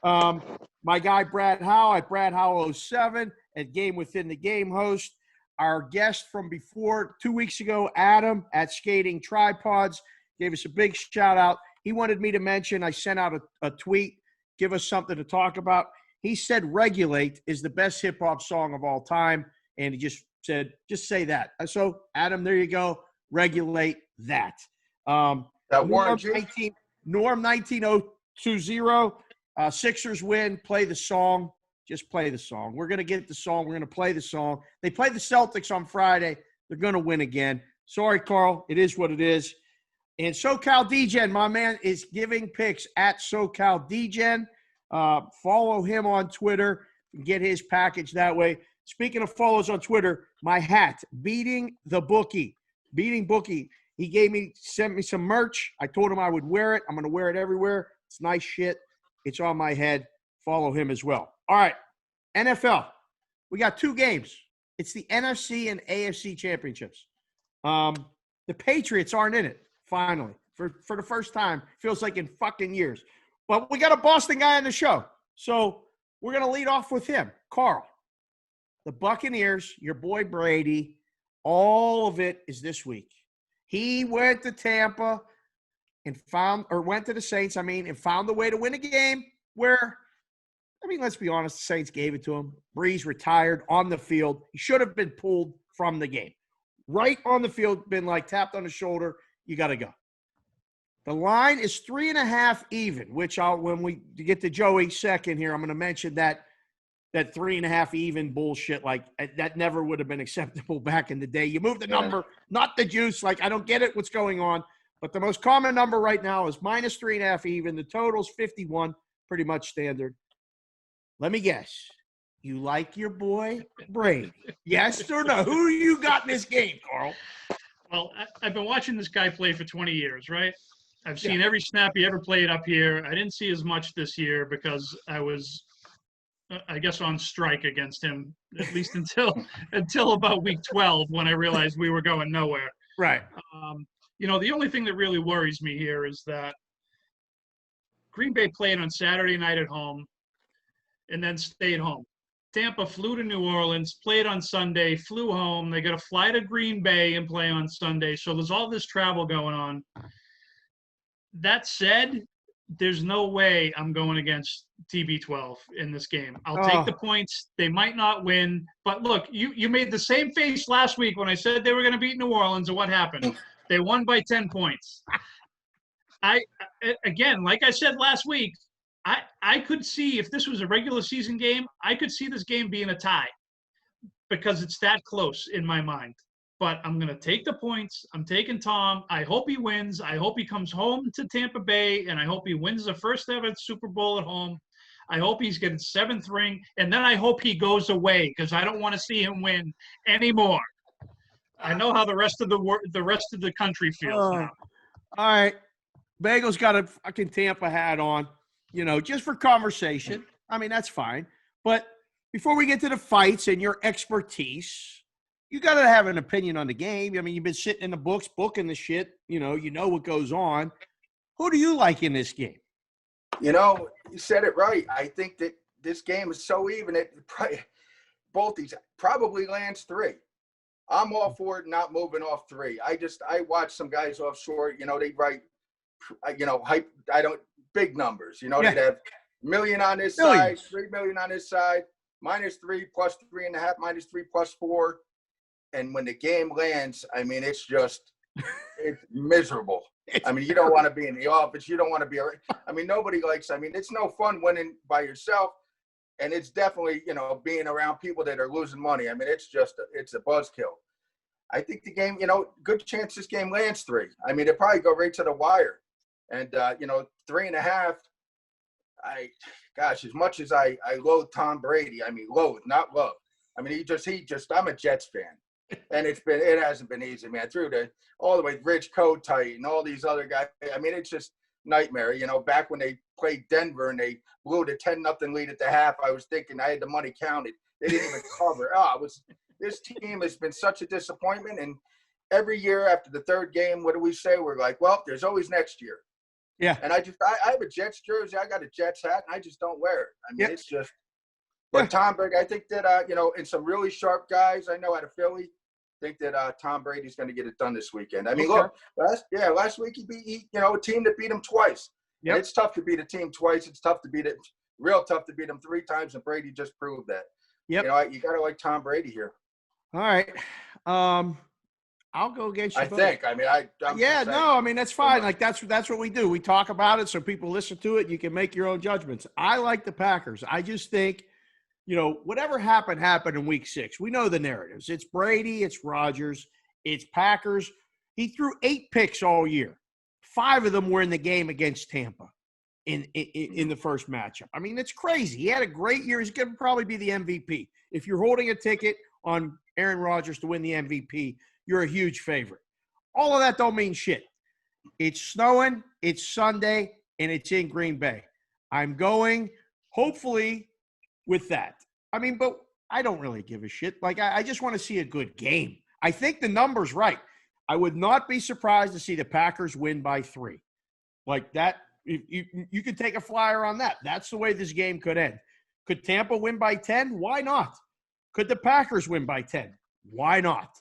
My guy Brad Howe at Brad Howe 07 at Game Within the Game host. Our guest from before 2 weeks ago, Adam at Skating Tripods, gave us a big shout out. He wanted me to mention, I sent out a tweet, give us something to talk about. He said Regulate is the best hip hop song of all time. And he just said, just say that. So Adam, there you go. Regulate that. That Warren G. Norm 19020. Sixers win. Play the song. Just play the song. We're going to get the song. We're going to play the song. They play the Celtics on Friday. They're going to win again. Sorry, Carl. It is what it is. And SoCal DGen, my man, is giving picks at SoCal DGen. Follow him on Twitter. Get his package that way. Speaking of follows on Twitter, my hat, Beating Bookie. He sent me some merch. I told him I would wear it. I'm going to wear it everywhere. It's nice shit. It's on my head. Follow him as well. All right, NFL. We got 2 games. It's the NFC and AFC championships. The Patriots aren't in it, finally, for the first time. Feels like in fucking years. But we got a Boston guy on the show. So we're going to lead off with him. Carl, the Buccaneers, your boy Brady, all of it is this week. He went to Tampa, and went to the Saints, and found a way to win a game where, let's be honest, the Saints gave it to him. Breeze retired on the field. He should have been pulled from the game. Right on the field, been tapped on the shoulder. You got to go. The line is 3.5 even, which when we get to Joey second here, I'm going to mention that 3.5 even bullshit. That never would have been acceptable back in the day. You move the number, not the juice. I don't get it what's going on. But the most common number right now is minus 3.5 even. The total's 51, pretty much standard. Let me guess. You like your boy Brady? Yes or no? Who you got in this game, Carl? Well, I've been watching this guy play for 20 years, right? I've seen every snap he ever played up here. I didn't see as much this year because I was, I guess, on strike against him, at least until about week 12 when I realized we were going nowhere. Right. The only thing that really worries me here is that Green Bay played on Saturday night at home and then stayed home. Tampa flew to New Orleans, played on Sunday, flew home. They got to fly to Green Bay and play on Sunday. So there's all this travel going on. That said, there's no way I'm going against TB12 in this game. I'll take the points. They might not win. But look, you made the same face last week when I said they were going to beat New Orleans, and what happened? They won by 10 points. Again, like I said last week, I could see, if this was a regular season game, I could see this game being a tie because it's that close in my mind. But I'm going to take the points. I'm taking Tom. I hope he wins. I hope he comes home to Tampa Bay, and I hope he wins the first ever Super Bowl at home. I hope he's getting 7th ring, and then I hope he goes away because I don't want to see him win anymore. I know how the rest of the country feels now. All right. Bagel's got a fucking Tampa hat on, just for conversation. That's fine. But before we get to the fights and your expertise, you got to have an opinion on the game. You've been sitting in the books, booking the shit. You know what goes on. Who do you like in this game? You said it right. I think that this game is so even. Both these probably lands 3. I'm all for it not moving off 3. I watch some guys offshore, they write, hype. Big numbers, they'd have million on this side, 3 million on this side, -3 plus 3.5, -3 plus 4. And when the game lands, it's miserable. You don't want to be in the office. You don't want to be, nobody likes, it's no fun winning by yourself. And it's definitely, being around people that are losing money. It's a buzzkill. I think the game, good chance this game lands 3. It'll probably go right to the wire. And, 3.5, as much as I loathe Tom Brady, loathe, not love. I'm a Jets fan. And it hasn't been easy, man. All the way Rich Kotite and all these other guys. It's just nightmare. Back when they played Denver and they blew the 10-0 lead at the half, I was thinking I had the money counted. They didn't even cover. This team has been such a disappointment. And every year after the 3rd game, what do we say? We're like, well, there's always next year. Yeah. And I have a Jets jersey. I got a Jets hat, and I just don't wear it. It's just. But Tom Brady, I think that and some really sharp guys I know out of Philly think that Tom Brady's going to get it done this weekend. Look, last week he beat a team that beat him twice. Yep. And it's tough to beat a team twice. It's tough to beat it. Real tough to beat him 3 times, and Brady just proved that. Yep. You got to like Tom Brady here. All right. I'll go against you. That's fine. That's what we do. We talk about it so people listen to it. You can make your own judgments. I like the Packers. I just think, whatever happened in week 6. We know the narratives. It's Brady, it's Rodgers, it's Packers. He threw 8 picks all year. 5 of them were in the game against Tampa in the first matchup. It's crazy. He had a great year. He's going to probably be the MVP. If you're holding a ticket on Aaron Rodgers to win the MVP, you're a huge favorite. All of that don't mean shit. It's snowing, it's Sunday, and it's in Green Bay. I'm going, hopefully, with that. But I don't really give a shit. I just want to see a good game. I think the number's right. I would not be surprised to see the Packers win by 3. That, you could take a flyer on that. That's the way this game could end. Could Tampa win by 10? Why not? Could the Packers win by 10? Why not?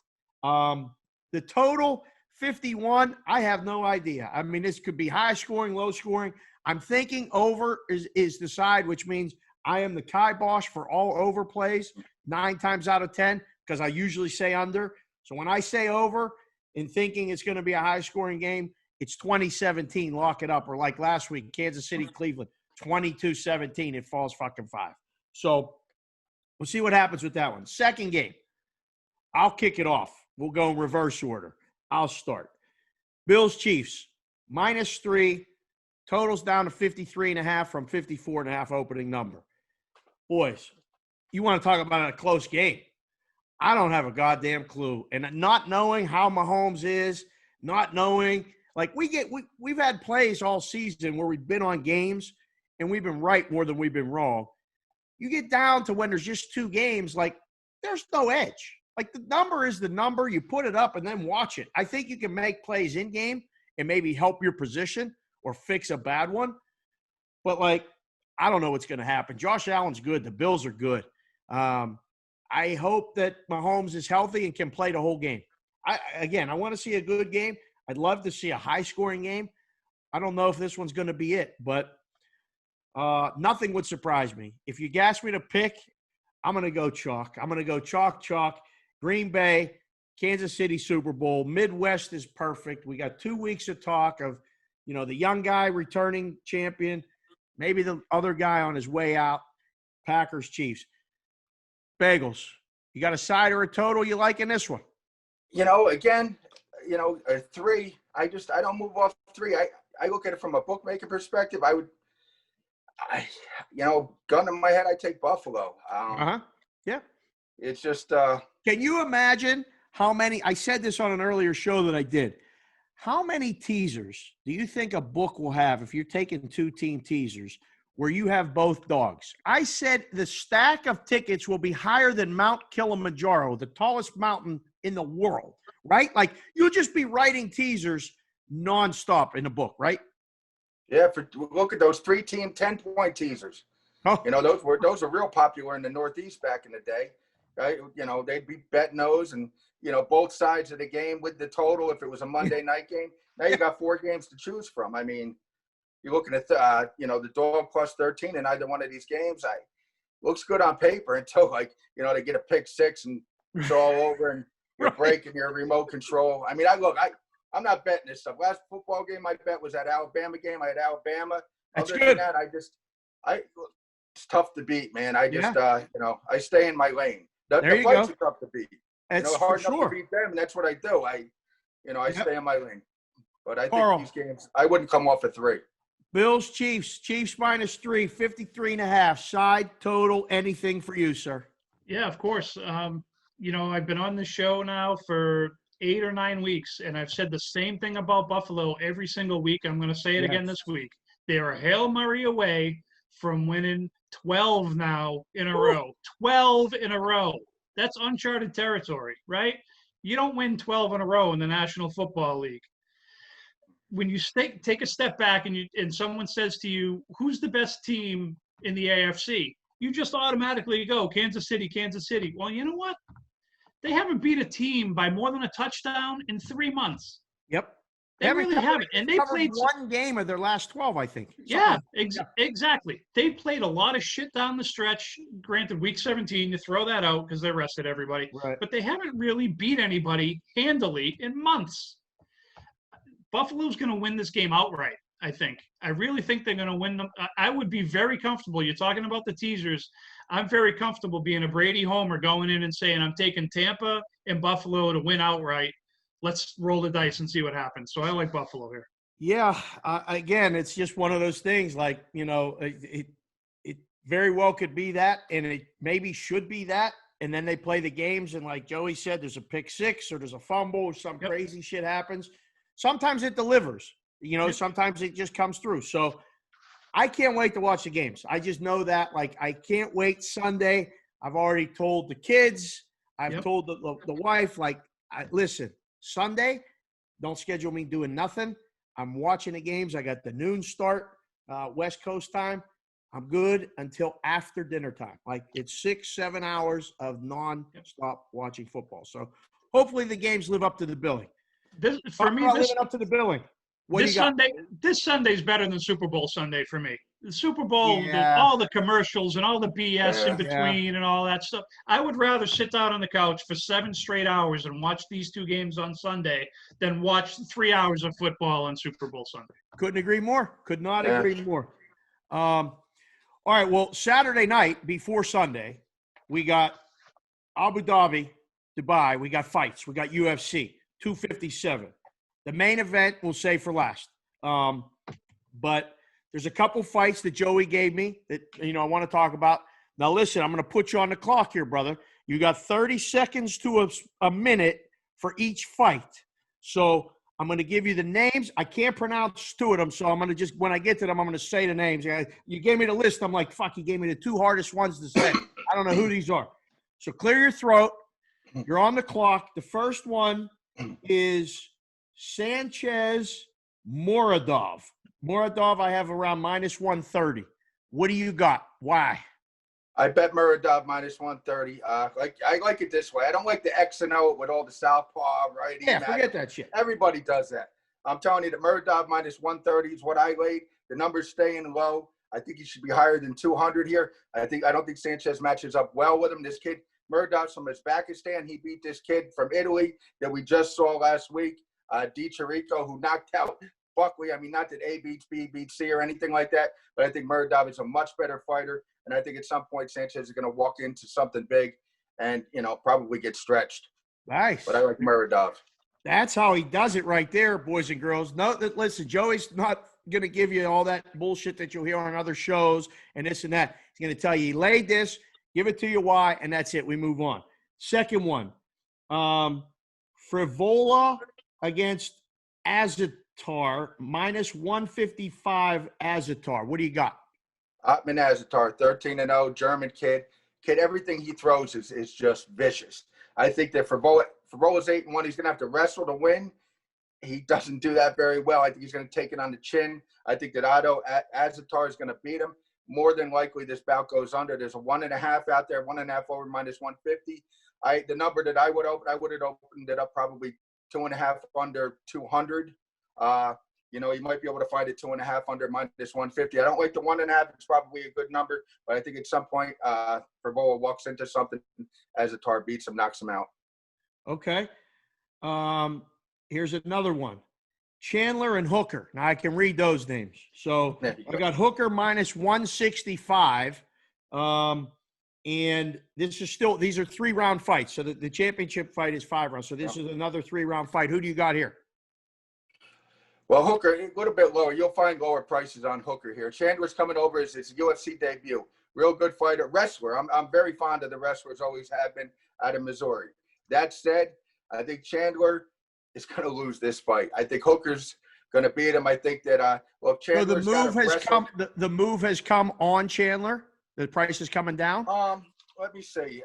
The total, 51, I have no idea. I mean, this could be high scoring, low scoring. I'm thinking over is the side, which means I am the kibosh for all over plays 9 times out of 10 because I usually say under. So when I say over and thinking it's going to be a high scoring game, it's 2017. Lock it up. Or like last week, Kansas City, Cleveland, 22-17. It falls fucking 5. So we'll see what happens with that one. Second game, I'll kick it off. We'll go in reverse order. I'll start. Bills Chiefs, -3. Totals down to 53.5 from 54.5 opening number. Boys, you want to talk about a close game. I don't have a goddamn clue. And not knowing how Mahomes is, not knowing, like we've had plays all season where we've been on games and we've been right more than we've been wrong. You get down to when there's just 2 games, like there's no edge. Like the number is the number. You put it up and then watch it. I think you can make plays in game and maybe help your position or fix a bad one. But, like, I don't know what's going to happen. Josh Allen's good. The Bills are good. I hope that Mahomes is healthy and can play the whole game. I want to see a good game. I'd love to see a high-scoring game. I don't know if this one's going to be it, but nothing would surprise me. If you gas me to pick, I'm going to go chalk. I'm going to go chalk. Green Bay, Kansas City Super Bowl. Midwest is perfect. We got 2 weeks of talk of, the young guy returning champion, maybe the other guy on his way out, Packers, Chiefs. Bagels, you got a side or a total you like in this one? Again, a 3. I don't move off 3. I look at it from a bookmaker perspective. Gun to my head, I take Buffalo. Yeah. It's just. Can you imagine how many? I said this on an earlier show that I did. How many teasers do you think a book will have if you're taking 2-team teasers where you have both dogs? I said the stack of tickets will be higher than Mount Kilimanjaro, the tallest mountain in the world, right? Like you'll just be writing teasers nonstop in a book, right? Yeah, look at those 3-team 10-point teasers. Oh. Those were real popular in the Northeast back in the day, right? They'd be betting those and both sides of the game with the total if it was a Monday night game. Now you got 4 games to choose from. I mean, you're looking at the dog plus 13 in either one of these games. Looks good on paper until they get a pick 6 and it's all over and you're breaking your remote control. I mean, I'm not betting this stuff. Last football game I bet was that Alabama game. I had Alabama. That's Other good. than that, it's tough to beat, man. I stay in my lane. The fights are tough to beat. It's hard for enough sure. to beat them. That's what I do. I stay in my lane. But I Carl. think these games, I wouldn't come off a 3. Bills, Chiefs -3, 53.5. Side, total, anything for you, sir? Yeah, of course. I've been on this show now for 8 or 9 weeks, and I've said the same thing about Buffalo every single week. I'm going to say it again this week. They're a Hail Mary away from winning 12 now in a row. 12 in a row. That's uncharted territory, right? You don't win 12 in a row in the National Football League. When you take a step back and someone says to you, who's the best team in the AFC? You just automatically go, Kansas City, Kansas City. Well, you know what? They haven't beat a team by more than a touchdown in 3 months. Yep. They really haven't. And they played 1 game of their last 12, I think. Yeah, exactly. They played a lot of shit down the stretch. Granted, week 17, you throw that out because they rested everybody. Right. But they haven't really beat anybody handily in months. Buffalo's going to win this game outright, I think. I really think they're going to win them. I would be very comfortable. You're talking about the teasers. I'm very comfortable being a Brady homer going in and saying I'm taking Tampa and Buffalo to win outright. Let's roll the dice and see what happens. So I like Buffalo here. Yeah. Again, it's just one of those things like, it very well could be that, and it maybe should be that. And then they play the games, and like Joey said, there's a pick 6 or there's a fumble or some crazy shit happens. Sometimes it delivers. Sometimes it just comes through. So I can't wait to watch the games. I just know that, I can't wait Sunday. I've already told the kids. I've told the wife, listen, Sunday, don't schedule me doing nothing. I'm watching the games. I got the noon start, West Coast time. I'm good until after dinner time. It's 6-7 hours of non-stop watching football. So hopefully the games live up to the billing. For me, living up to the billing. What do you got? This Sunday's better than Super Bowl Sunday for me. The Super Bowl, Yeah. all the commercials and all the BS in Yeah. between and all that stuff. I would rather sit down on the couch for 7 straight hours and watch these 2 games on Sunday than watch 3 hours of football on Super Bowl Sunday. Couldn't agree more. Could not agree more. All right. Well, Saturday night before Sunday, we got Abu Dhabi, Dubai. We got fights. We got UFC 257. The main event we'll save for last. But there's a couple fights that Joey gave me that, I want to talk about. Now, listen, I'm going to put you on the clock here, brother. You got 30 seconds to a minute for each fight. So I'm going to give you the names. I can't pronounce 2 of them, so I'm going to just, when I get to them, I'm going to say the names. You gave me the list. I'm like, fuck, you gave me the 2 hardest ones to say. I don't know who these are. So clear your throat. You're on the clock. The first one is Sanchez Muradov. Muradov, I have around -130. What do you got? Why? I bet Muradov -130. I like it this way. I don't like the X and O with all the southpaw, right? Yeah, forget that shit. Everybody does that. I'm telling you that Muradov -130 is what I laid. The number's staying low. I think he should be higher than 200 here. I don't think Sanchez matches up well with him. This kid, Muradov's from Uzbekistan. He beat this kid from Italy that we just saw last week, Tsarukyan, who knocked out Buckley. I mean, not that A beats B beats C or anything like that, but I think Muradov is a much better fighter. And I think at some point Sanchez is going to walk into something big and, probably get stretched. Nice. But I like Muradov. That's how he does it right there, boys and girls. Listen, Joey's not going to give you all that bullshit that you'll hear on other shows and this and that. He's going to tell you he laid this, give it to you why, and that's it. We move on. Second one, Frevola against Azaitar, -155 Azaitar. What do you got? Otman Azaitar, 13-0, German kid. Everything he throws is just vicious. I think that Frevola's 8-1. He's going to have to wrestle to win. He doesn't do that very well. I think he's going to take it on the chin. I think that Azaitar is going to beat him. More than likely, this bout goes under. There's a 1.5 out there, 1.5 over -150. The number that I would have opened it up probably 2.5 under 200. You might be able to find it 2.5 under -150. I don't like the 1.5. It's probably a good number, but I think at some point, Frevola walks into something, Azaitar beats him, knocks him out. Okay. Here's another one. Chandler and Hooker. Now I can read those names. So I got Hooker -165. And these are 3-round fights. So the championship fight is 5 rounds. So this is another 3-round fight. Who do you got here? Well, Hooker, a little bit lower. You'll find lower prices on Hooker here. Chandler's coming over as his UFC debut. Real good fighter, wrestler. I'm very fond of the wrestlers, always have been, out of Missouri. That said, I think Chandler is going to lose this fight. I think Hooker's going to beat him. I think that Chandler's the move has come on Chandler. The price is coming down. Let me see.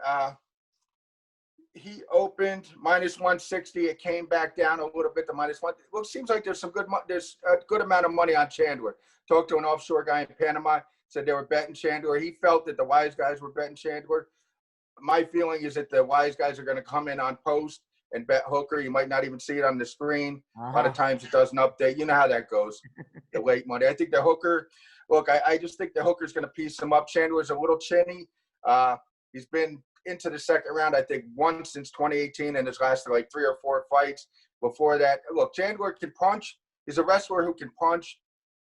He opened -160. It came back down a little bit to -1. Well, it seems like there's a good amount of money on Chandler. Talked to an offshore guy in Panama. Said they were betting Chandler. He felt that the wise guys were betting Chandler. My feeling is that the wise guys are going to come in on post and bet Hooker. You might not even see it on the screen. A lot of times it doesn't update. You know how that goes, the late money. I think the Hooker, I just think the Hooker's going to piece him up. Chandler's a little chinny. He's been into the second round, I think, once since 2018, and it's lasted like 3 or 4 fights. Before that, Chandler can punch. He's a wrestler who can punch.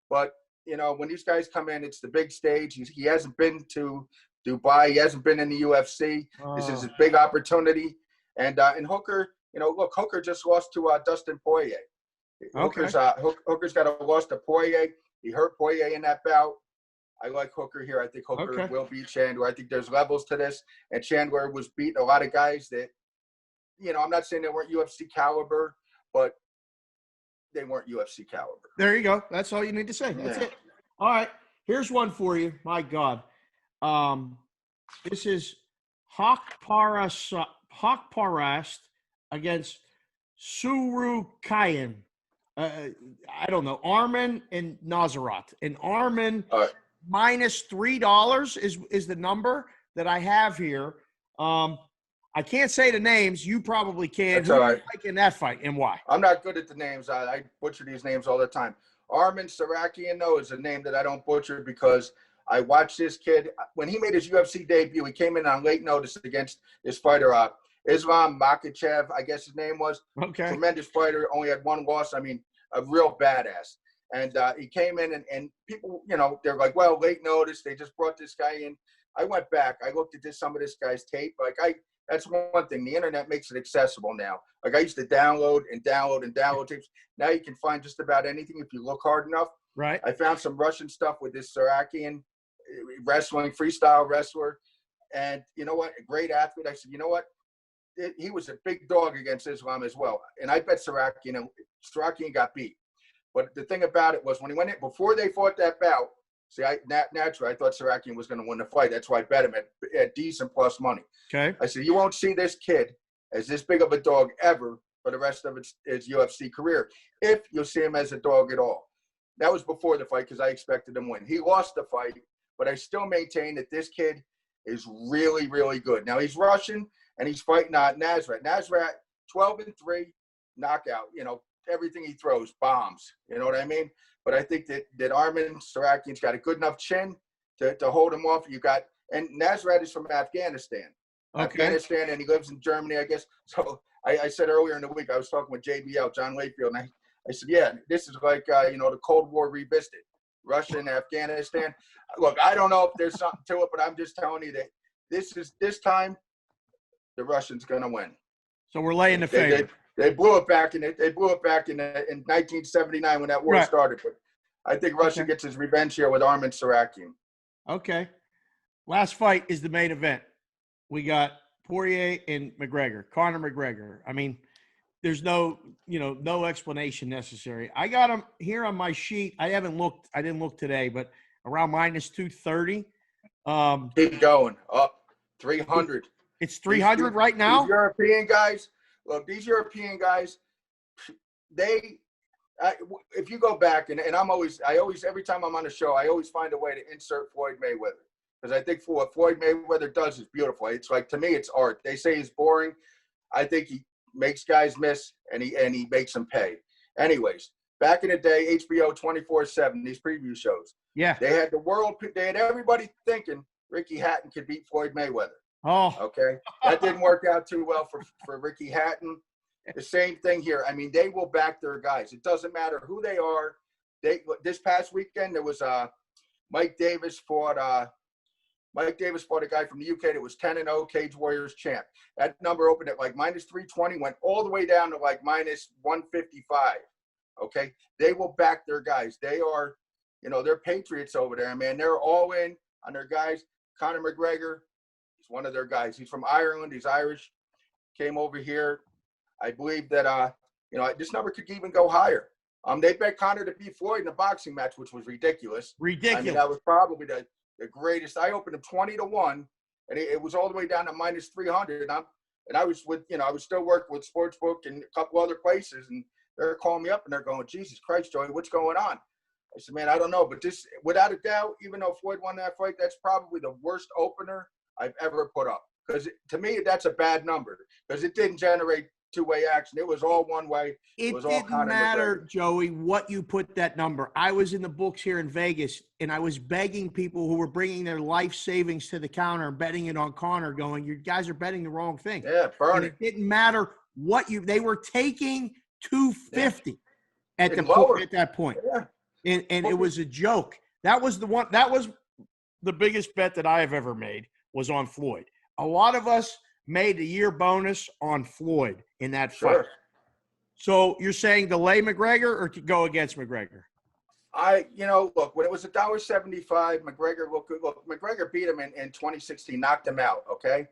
But, when these guys come in, it's the big stage. He hasn't been to Dubai. He hasn't been in the UFC. This is his big opportunity. And Hooker, Hooker just lost to Dustin Poirier. Hooker's got a loss to Poirier. He hurt Poirier in that bout. I like Hooker here. I think Hooker will beat Chandler. I think there's levels to this. And Chandler was beating a lot of guys that, I'm not saying they weren't UFC caliber, but they weren't UFC caliber. There you go. That's all you need to say. That's it. All right. Here's one for you. My God. This is Haqparast against Tsarukyan. I don't know. Armin and Nazarat. And Armin -$3 is the number that I have here. I can't say the names. You probably can. That's Who all do you right. like in that fight and why? I'm not good at the names. I butcher these names all the time. Armin Tsarukyan, though, is a name that I don't butcher because I watched this kid. When he made his UFC debut, he came in on late notice against his fighter, Islam Makhachev, I guess his name was. Okay. Tremendous fighter, only had one loss. I mean, a real badass. And he came in, and people, they're like, well, late notice. They just brought this guy in. I went back. I looked at some of this guy's tape. That's one thing. The internet makes it accessible now. Like I used to download tapes. Now you can find just about anything if you look hard enough. Right. I found some Russian stuff with this Tsarukyan wrestling, freestyle wrestler. And you know what? A great athlete. I said, you know what? He was a big dog against Islam as well. And I bet Tsarukyan got beat. But the thing about it was when he went in, before they fought that bout, naturally, I thought Tsarukyan was going to win the fight. That's why I bet him at decent plus money. Okay. I said, you won't see this kid as this big of a dog ever for the rest of his UFC career, if you'll see him as a dog at all. That was before the fight because I expected him to win. He lost the fight, but I still maintain that this kid is really, really good. Now, he's Russian, and he's fighting Nasrat. Nasrat, 12-3, knockout. Everything he throws, bombs. You know what I mean? But I think that Armin Tsarukyan's got a good enough chin to hold him off. And Nasrat is from Afghanistan. Okay. Afghanistan, and he lives in Germany, I guess. So I said earlier in the week, I was talking with JBL, John Layfield, and I said, yeah, this is like, the Cold War revisited. Russia and Afghanistan. Look, I don't know if there's something to it, but I'm just telling you that this time the Russians going to win. So we're laying the favor. They blew it back in 1979 when that war started. But I think Russia gets his revenge here with Armin Tsarukyan. Okay. Last fight is the main event. We got Poirier and McGregor, Conor McGregor. I mean, there's no explanation necessary. I got him here on my sheet. I didn't look today, but around -230. Keep going up 300. It's 300 right now. These European guys. Look, these European guys, if you go back, and I always, every time I'm on a show, I always find a way to insert Floyd Mayweather. Because I think for what Floyd Mayweather does is beautiful. It's like, to me, it's art. They say he's boring. I think he makes guys miss, and he makes them pay. Anyways, back in the day, HBO 24/7, these preview shows. Yeah. They had everybody thinking Ricky Hatton could beat Floyd Mayweather. Oh. Okay. That didn't work out too well for Ricky Hatton. The same thing here. I mean, they will back their guys. It doesn't matter who they are. This past weekend, there was Mike Davis fought a guy from the UK that was 10-0 Cage Warriors champ. That number opened at like -320, went all the way down to like -155. Okay. They will back their guys. They are, they're patriots over there, man. They're all in on their guys. Conor McGregor, he's one of their guys. He's from Ireland. He's Irish. Came over here. I believe that, this number could even go higher. They bet Conor to beat Floyd in a boxing match, which was ridiculous. Ridiculous. I mean, that was probably the greatest. I opened him 20-1, and it was all the way down to -300. And I was I was still working with Sportsbook and a couple other places, and they're calling me up and they're going, Jesus Christ, Joey, what's going on? I said, man, I don't know, but this, without a doubt, even though Floyd won that fight, that's probably the worst opener I've ever put up. Because to me, that's a bad number because it didn't generate two-way action. It was all one way. It was all didn't matter, Joey, what you put that number. I was in the books here in Vegas, and I was begging people who were bringing their life savings to the counter and betting it on Conor, going, you guys are betting the wrong thing. Yeah, burn it. It didn't matter what they were taking 250 at that point. Yeah. And it was a joke. That was the biggest bet that I have ever made was on Floyd. A lot of us made a year bonus on Floyd in that fight. So you're saying delay McGregor or to go against McGregor? Look, when it was $1.75, McGregor beat him in 2016, knocked him out, okay?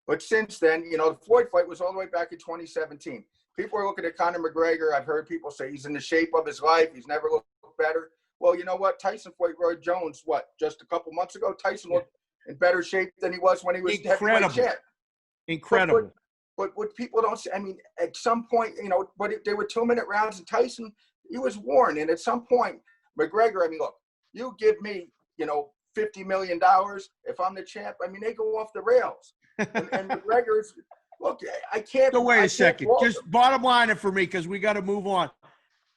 But since then, the Floyd fight was all the way back in 2017. People are looking at Conor McGregor. I've heard people say he's in the shape of his life. He's never looked better. Well, you know what? Tyson fought Roy Jones, just a couple months ago? Tyson looked in better shape than he was when he was heavyweight champ. Incredible. But what people don't see, I mean, at some point, but they were 2-minute rounds, and Tyson, he was worn. And at some point, McGregor, I mean, look, you give me, $50 million if I'm the champ. I mean, they go off the rails. And McGregor's, Look, I can't. So wait I a can't second. fault Just him. bottom line it for me because we got to move on.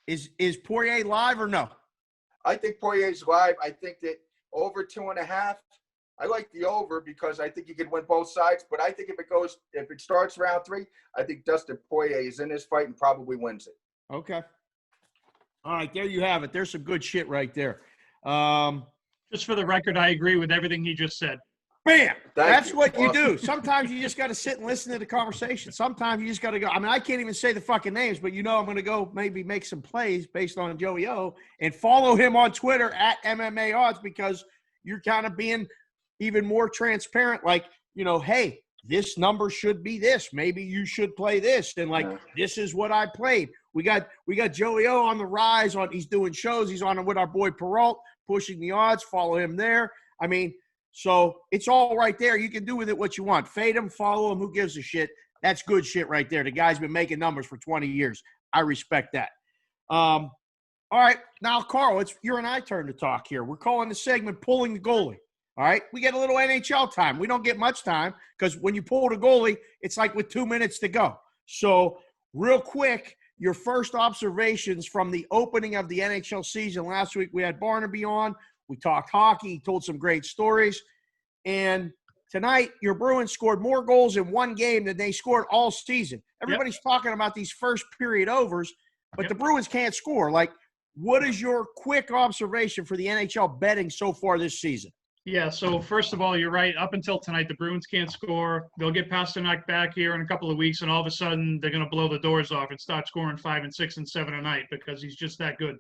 Is Poirier live or no? I think Poirier's live. I think that over 2.5. I like the over because I think you can win both sides. But I think if it starts round 3, I think Dustin Poirier is in this fight and probably wins it. Okay. All right, there you have it. There's some good shit right there. Just for the record, I agree with everything he just said. Bam! That's you. what you Awesome. do. Sometimes you just got to sit and listen to the conversation. Sometimes you just got to go. I mean, I can't even say the fucking names, but I'm going to go maybe make some plays based on Joey O and follow him on Twitter at MMA Odds because you're kind of being even more transparent. Like, hey, this number should be this. Maybe you should play this. And this is what I played. We got Joey O on the rise. He's doing shows. He's on with our boy Peralt, pushing the odds. Follow him there. I mean, so it's all right there. You can do with it what you want. Fade him, follow him. Who gives a shit? That's good shit right there. The guy's been making numbers for 20 years. I respect that. All right. Now, Carl, it's your and I turn to talk here. We're calling the segment Pulling the Goalie. All right. We get a little NHL time. We don't get much time because when you pull the goalie, it's like with 2 minutes to go. So real quick, your first observations from the opening of the NHL season. Last week we had Barnaby on. We talked hockey. He told some great stories. And tonight, your Bruins scored more goals in one game than they scored all season. Everybody's talking about these first period overs, but the Bruins can't score. Like, what is your quick observation for the NHL betting so far this season? Yeah, so first of all, you're right. Up until tonight, the Bruins can't score. They'll get Pasternak back here in a couple of weeks, and all of a sudden, they're going to blow the doors off and start scoring 5 and 6 and 7 a night because he's just that good.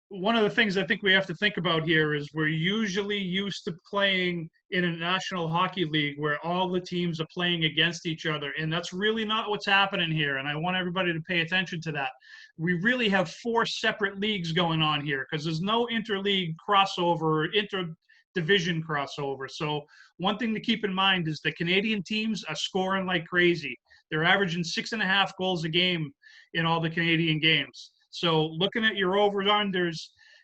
One of the things I think we have to think about here is we're usually used to playing in a National Hockey League where all the teams are playing against each other, and that's really not what's happening here, and I want everybody to pay attention to that. We really have 4 separate leagues going on here because there's no interleague crossover, interdivision crossover. So one thing to keep in mind is the Canadian teams are scoring like crazy. They're averaging 6.5 goals a game in all the Canadian games. So looking at your over-unders,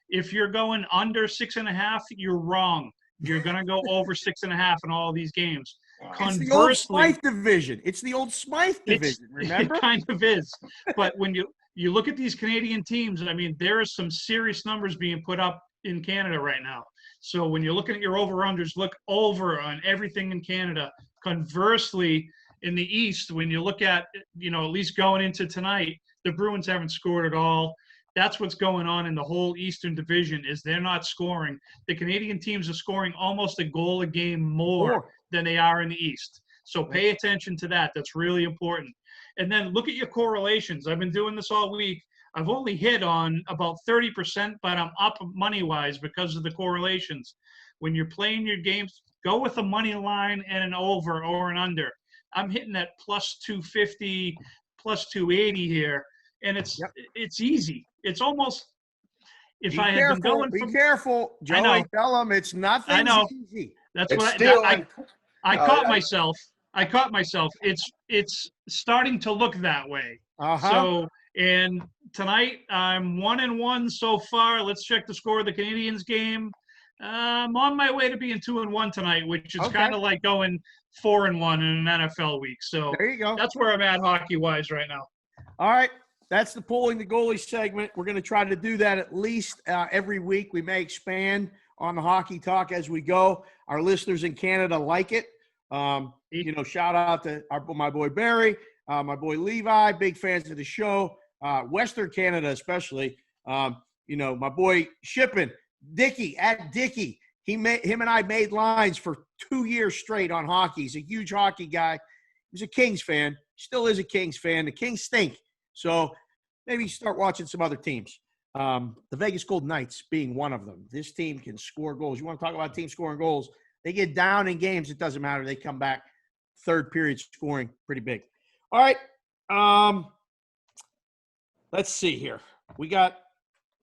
if you're going under 6.5, you're wrong. You're going to go over 6.5 in all these games. It's the old Smythe division. It's the old Smythe division, remember? It kind of is. But when you look at these Canadian teams, I mean, there are some serious numbers being put up in Canada right now. So when you're looking at your over-unders, look over on everything in Canada. Conversely, in the East, when you look at, at least going into tonight, the Bruins haven't scored at all. That's what's going on in the whole Eastern Division is they're not scoring. The Canadian teams are scoring almost a goal a game more than they are in the East. So pay attention to that. That's really important. And then look at your correlations. I've been doing this all week. I've only hit on about 30%, but I'm up money-wise because of the correlations. When you're playing your games, go with a money line and an over or an under. I'm hitting that plus 250, plus 280 here, and it's easy. It's almost if be I had careful, been going. Be careful, Joey. Tell them it's nothing. I know. Easy. That's it's what I caught myself. I caught myself. It's starting to look that way. So and tonight I'm 1-1 so far. Let's check the score of the Canadiens game. I'm on my way to being 2-1 tonight, which is kind of like going 4-1 in an NFL week. So there you go. That's where I'm at hockey-wise right now. All right. That's the Pulling the Goalie segment. We're going to try to do that at least every week. We may expand on the hockey talk as we go. Our listeners in Canada like it. Shout out to my boy Barry, my boy Levi, big fans of the show. Western Canada especially. My boy Shippin, Dicky at Dicky. Him and I made lines for 2 years straight on hockey. He's a huge hockey guy. He's a Kings fan. Still is a Kings fan. The Kings stink. So maybe start watching some other teams. The Vegas Golden Knights being one of them. This team can score goals. You want to talk about teams scoring goals? They get down in games. It doesn't matter. They come back third period scoring pretty big. All right. Let's see here. We got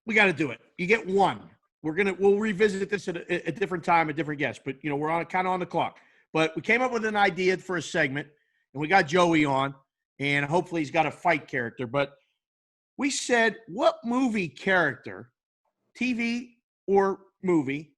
to do it. You get one. We'll revisit this at a different time, a different guest, but we're kind of on the clock. But we came up with an idea for a segment, and we got Joey on, and hopefully he's got a fight character. But we said, what movie character, TV or movie,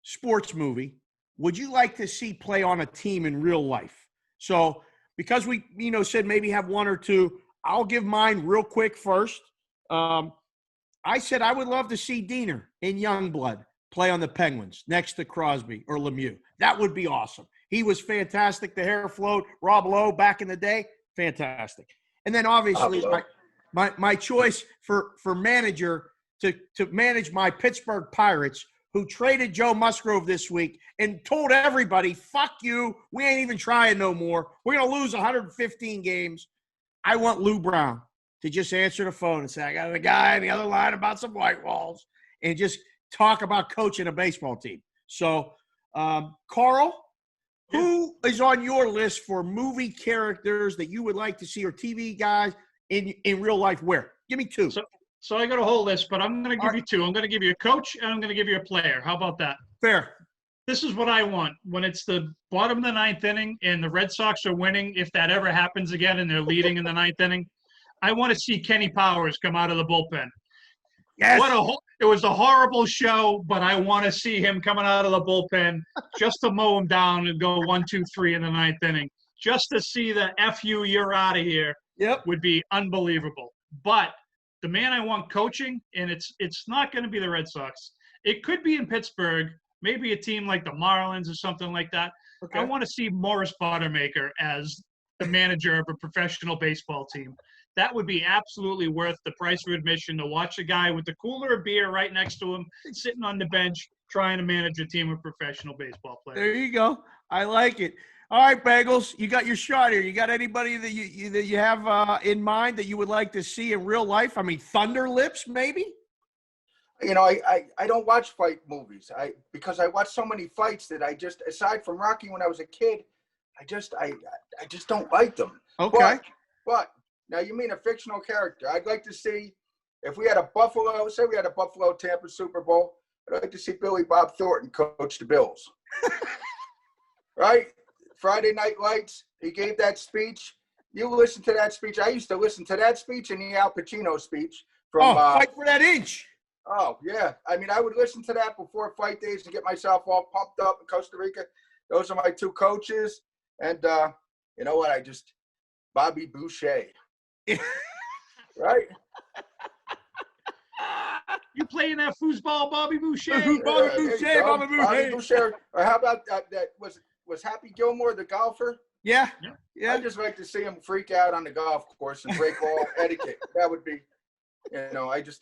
sports movie, would you like to see play on a team in real life? So because we, said maybe have one or two, I'll give mine real quick first. I said I would love to see Diener in Youngblood play on the Penguins next to Crosby or Lemieux. That would be awesome. He was fantastic. The hair flowed. Rob Lowe back in the day, fantastic. And then obviously my choice for manager to manage my Pittsburgh Pirates, who traded Joe Musgrove this week and told everybody, fuck you, we ain't even trying no more. We're going to lose 115 games. I want Lou Brown to just answer the phone and say, I got a guy on the other line about some white walls, and just talk about coaching a baseball team. So, Carl, who is on your list for movie characters that you would like to see, or TV guys in real life? Where? Give me two. So I got a whole list, but I'm going to give you two. I'm going to give you a coach, and I'm going to give you a player. How about that? Fair. This is what I want. When it's the bottom of the ninth inning and the Red Sox are winning, if that ever happens again and they're leading in the ninth inning, I want to see Kenny Powers come out of the bullpen. Yes. It was a horrible show, but I want to see him coming out of the bullpen just to mow him down and go 1, 2, 3 in the ninth inning. Just to see the F you, you're out of here would be unbelievable. But the man I want coaching, and it's not going to be the Red Sox. It could be in Pittsburgh, maybe a team like the Marlins or something like that. Okay. I want to see Morris Bodermaker as the manager of a professional baseball team. That would be absolutely worth the price of admission to watch a guy with the cooler of beer right next to him, sitting on the bench, trying to manage a team of professional baseball players. There you go. I like it. All right, Bagels, you got your shot here. You got anybody that you have in mind that you would like to see in real life? I mean, Thunder Lips, maybe? I don't watch fight movies. Because I watch so many fights that I just, aside from Rocky when I was a kid, I just don't like them. Okay. But now you mean a fictional character. I'd like to see, if we had a Buffalo, say we had a Buffalo-Tampa Super Bowl, I'd like to see Billy Bob Thornton coach the Bills. Right? Friday Night Lights, he gave that speech. You listen to that speech. I used to listen to that speech and the Al Pacino speech. From Fight for that inch. Oh, yeah. I mean, I would listen to that before fight days to get myself all pumped up in Costa Rica. Those are my two coaches. And you know what? Bobby Boucher. Right? You playing that foosball, Bobby Boucher? Bobby Boucher. Or how about that was Happy Gilmore the golfer? Yeah. I'd just like to see him freak out on the golf course and break all etiquette. That would be, I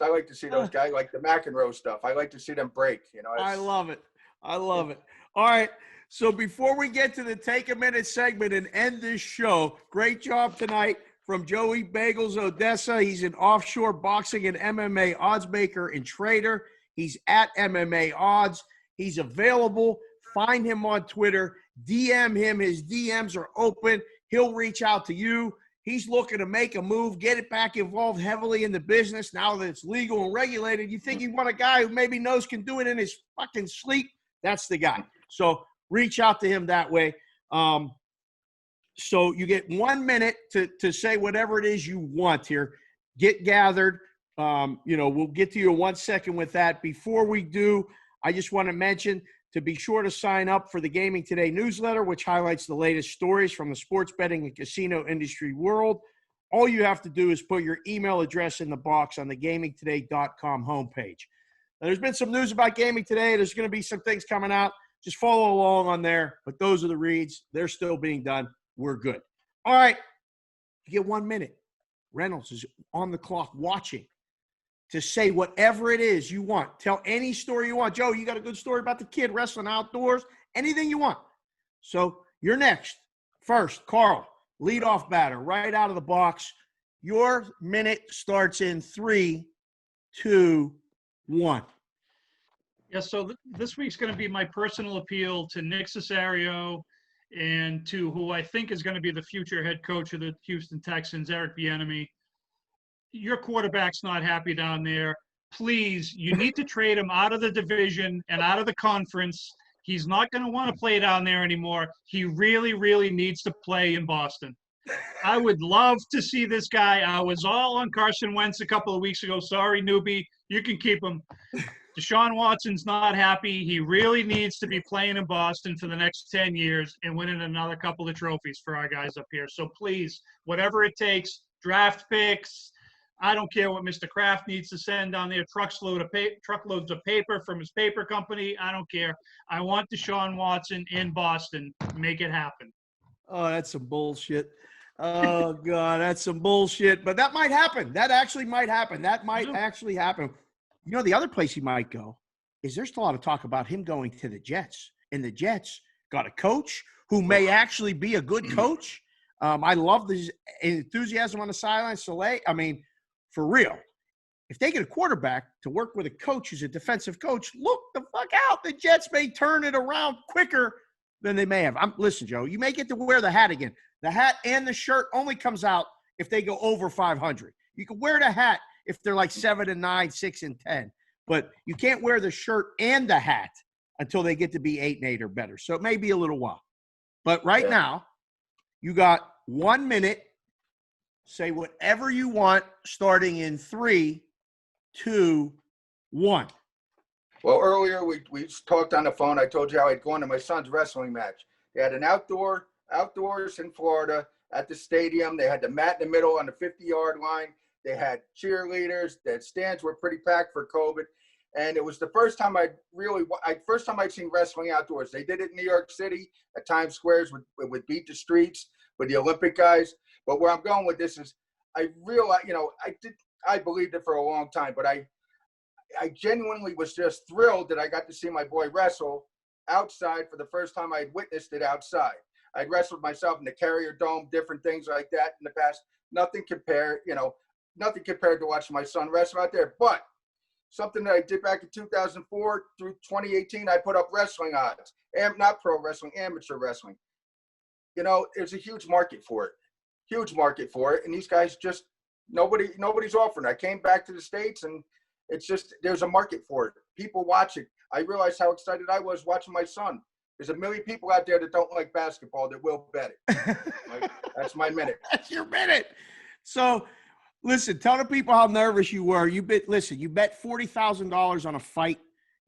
like to see those guys, like the McEnroe stuff. I like to see them break. I love it. All right. So before we get to the Take a Minute segment and end this show, great job tonight from Joey Bagels Odessa. He's an offshore boxing and MMA odds maker and trader. He's at MMA Odds. He's available. Find him on Twitter. DM him. His DMs are open. He'll reach out to you. He's looking to make a move, get it back involved heavily in the business now that it's legal and regulated. You think you want a guy who maybe knows can do it in his fucking sleep? That's the guy. So reach out to him that way. So you get 1 minute to say whatever it is you want here. Get gathered. We'll get to you in 1 second with that. Before we do, I just want to mention to be sure to sign up for the Gaming Today newsletter, which highlights the latest stories from the sports betting and casino industry world. All you have to do is put your email address in the box on the gamingtoday.com homepage. Now, there's been some news about Gaming Today. There's going to be some things coming out. Just follow along on there. But those are the reads. They're still being done. We're good. All right. You get 1 minute. Reynolds is on the clock watching to say whatever it is you want. Tell any story you want. Joe, you got a good story about the kid wrestling outdoors? Anything you want. So you're next. First, Carl, leadoff batter, right out of the box. Your minute starts in 3, 2, 1. Yeah, so this week's going to be my personal appeal to Nick Cesario and to who I think is going to be the future head coach of the Houston Texans, Eric Bieniemy. Your quarterback's not happy down there. Please, you need to trade him out of the division and out of the conference. He's not going to want to play down there anymore. He really, really needs to play in Boston. I would love to see this guy. I was all on Carson Wentz a couple of weeks ago. Sorry, newbie. You can keep him. Deshaun Watson's not happy. He really needs to be playing in Boston for the next 10 years and winning another couple of trophies for our guys up here. So please, whatever it takes, draft picks. I don't care what Mr. Kraft needs to send down there, truckloads of paper from his paper company. I don't care. I want Deshaun Watson in Boston. Make it happen. Oh, that's some bullshit. Oh, God, that's some bullshit. But that might happen. That actually might happen. That might actually happen. You know, the other place he might go is there's a lot of talk about him going to the Jets. And the Jets got a coach who may actually be a good coach. I love the enthusiasm on the sideline. Soleil, I mean, for real. If they get a quarterback to work with a coach who's a defensive coach, look the fuck out. The Jets may turn it around quicker than they may have. Listen, Joe, you may get to wear the hat again. The hat and the shirt only comes out if they go over 500. You can wear the hat if they're like 7-9, 6-10, but you can't wear the shirt and the hat until they get to be 8-8 or better. So it may be a little while. But right now, you got 1 minute. Say whatever you want, starting in 3, 2, 1. Well, earlier we talked on the phone. I told you how I'd gone to my son's wrestling match. They had an outdoors in Florida at the stadium. They had the mat in the middle on the 50-yard line. They had cheerleaders. The stands were pretty packed for COVID. And it was the first time I'd seen wrestling outdoors. They did it in New York City at Times Square would beat the streets with the Olympic guys. But where I'm going with this is I realized, I believed it for a long time, but I genuinely was just thrilled that I got to see my boy wrestle outside for the first time I'd witnessed it outside. I'd wrestled myself in the Carrier Dome, different things like that in the past. Nothing compared to watching my son wrestle out there. But something that I did back in 2004 through 2018, I put up wrestling odds, and not pro wrestling, amateur wrestling. There's a huge market for it. And these guys just, nobody's offering. I came back to the States and it's just, there's a market for it. People watch it. I realized how excited I was watching my son. There's a million people out there that don't like basketball that will bet it. That's my minute. That's your minute. So, listen, tell the people how nervous you were. You bet $40,000 on a fight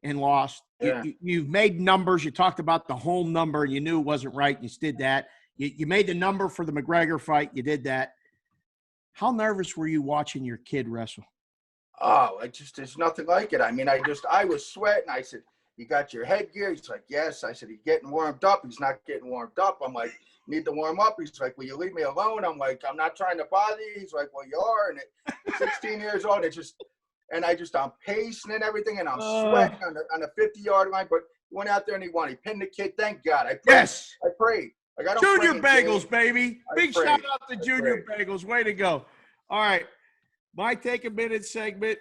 and lost. Yeah. You've made numbers. You talked about the home number and you knew it wasn't right. You did that. You made the number for the McGregor fight. You did that. How nervous were you watching your kid wrestle? Oh, there's nothing like it. I mean, I was sweating. I said, "You got your headgear?" He's like, "Yes." I said, "He's getting warmed up." He's not getting warmed up. I'm like, "Need to warm up." He's like, "Will you leave me alone?" I'm like, "I'm not trying to bother you." He's like, "Well, you are." And at 16 years old, I'm pacing and everything, and I'm sweating on the 50-yard line. But he went out there and he won. He pinned the kid. Thank God. I prayed. Yes. I prayed. Like, I don't Junior pray in Bagels, jail. baby. Big prayed. shout out to I Junior prayed. Bagels. Way to go. All right. My Take a Minute segment,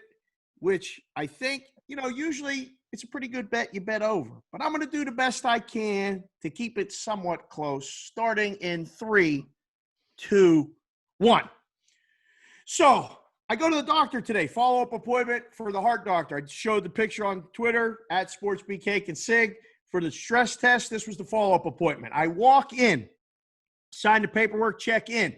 which I think, usually it's a pretty good bet. You bet over. But I'm going to do the best I can to keep it somewhat close, starting in 3, 2, 1. So I go to the doctor today, follow-up appointment for the heart doctor. I showed the picture on Twitter at SportsBCakeandSig. For the stress test, this was the follow-up appointment. I walk in, sign the paperwork, check in.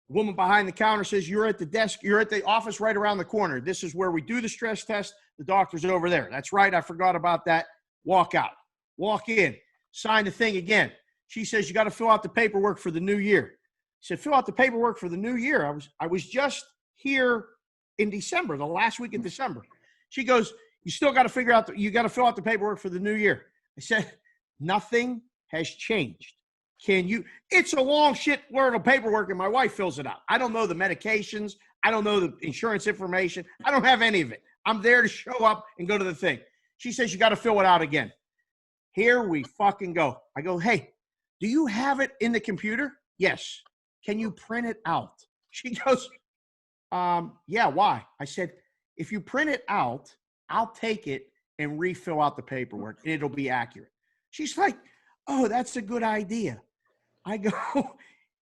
The woman behind the counter says, "You're at the desk. You're at the office right around the corner. This is where we do the stress test. The doctor's over there." That's right. I forgot about that. Walk out. Walk in. Sign the thing again. She says, "You got to fill out the paperwork for the new year." I said, "Fill out the paperwork for the new year? I was just here in December, the last week of December." She goes, "You still got to you got to fill out the paperwork for the new year." I said, "Nothing has changed. It's a long shit word of paperwork and my wife fills it out. I don't know the medications. I don't know the insurance information. I don't have any of it. I'm there to show up and go to the thing." She says, "You got to fill it out again." Here we fucking go. I go, "Hey, do you have it in the computer?" "Yes." "Can you print it out?" She goes, "Yeah, why?" I said, "If you print it out, I'll take it and refill out the paperwork and it'll be accurate." She's like, "Oh, that's a good idea." I go,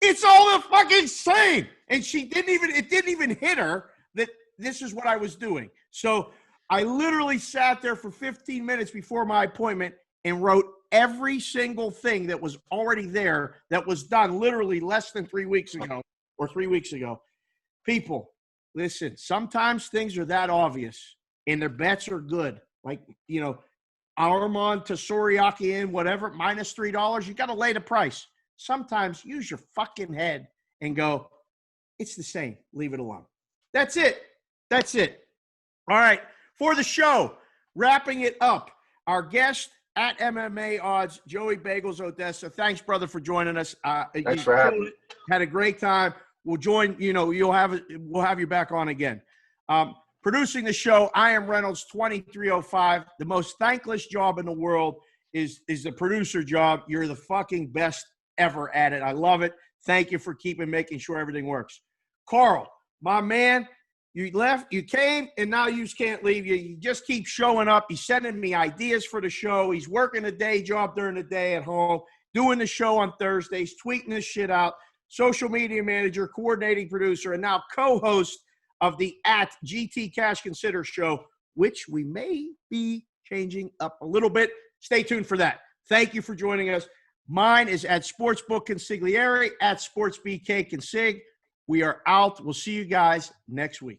"It's all the fucking same." And it didn't even hit her that this is what I was doing. So I literally sat there for 15 minutes before my appointment and wrote every single thing that was already there that was done literally less than 3 weeks ago or 3 weeks ago. People, listen, sometimes things are that obvious and their bets are good. like, Armand to Tsarukyan, whatever, minus $3, you got to lay the price. Sometimes use your fucking head and go, it's the same. Leave it alone. That's it. All right. For the show, wrapping it up, our guest at MMA Odds, Joey Odessa. Thanks, brother, for joining us. Thanks for having me. Had a great time. We'll join, we'll have you back on again. Producing the show, I am Reynolds 2305. The most thankless job in the world is the producer job. You're the fucking best ever at it. I love it. Thank you for making sure everything works. Carl, my man, you left, you came, and now you just can't leave. You just keep showing up. He's sending me ideas for the show. He's working a day job during the day at home, doing the show on Thursdays, tweeting this shit out, social media manager, coordinating producer, and now co-host of the @GT Cash Consider show, which we may be changing up a little bit. Stay tuned for that. Thank you for joining us. Mine is @Sportsbook Consigliere, @SportsBK Consig. We are out. We'll see you guys next week.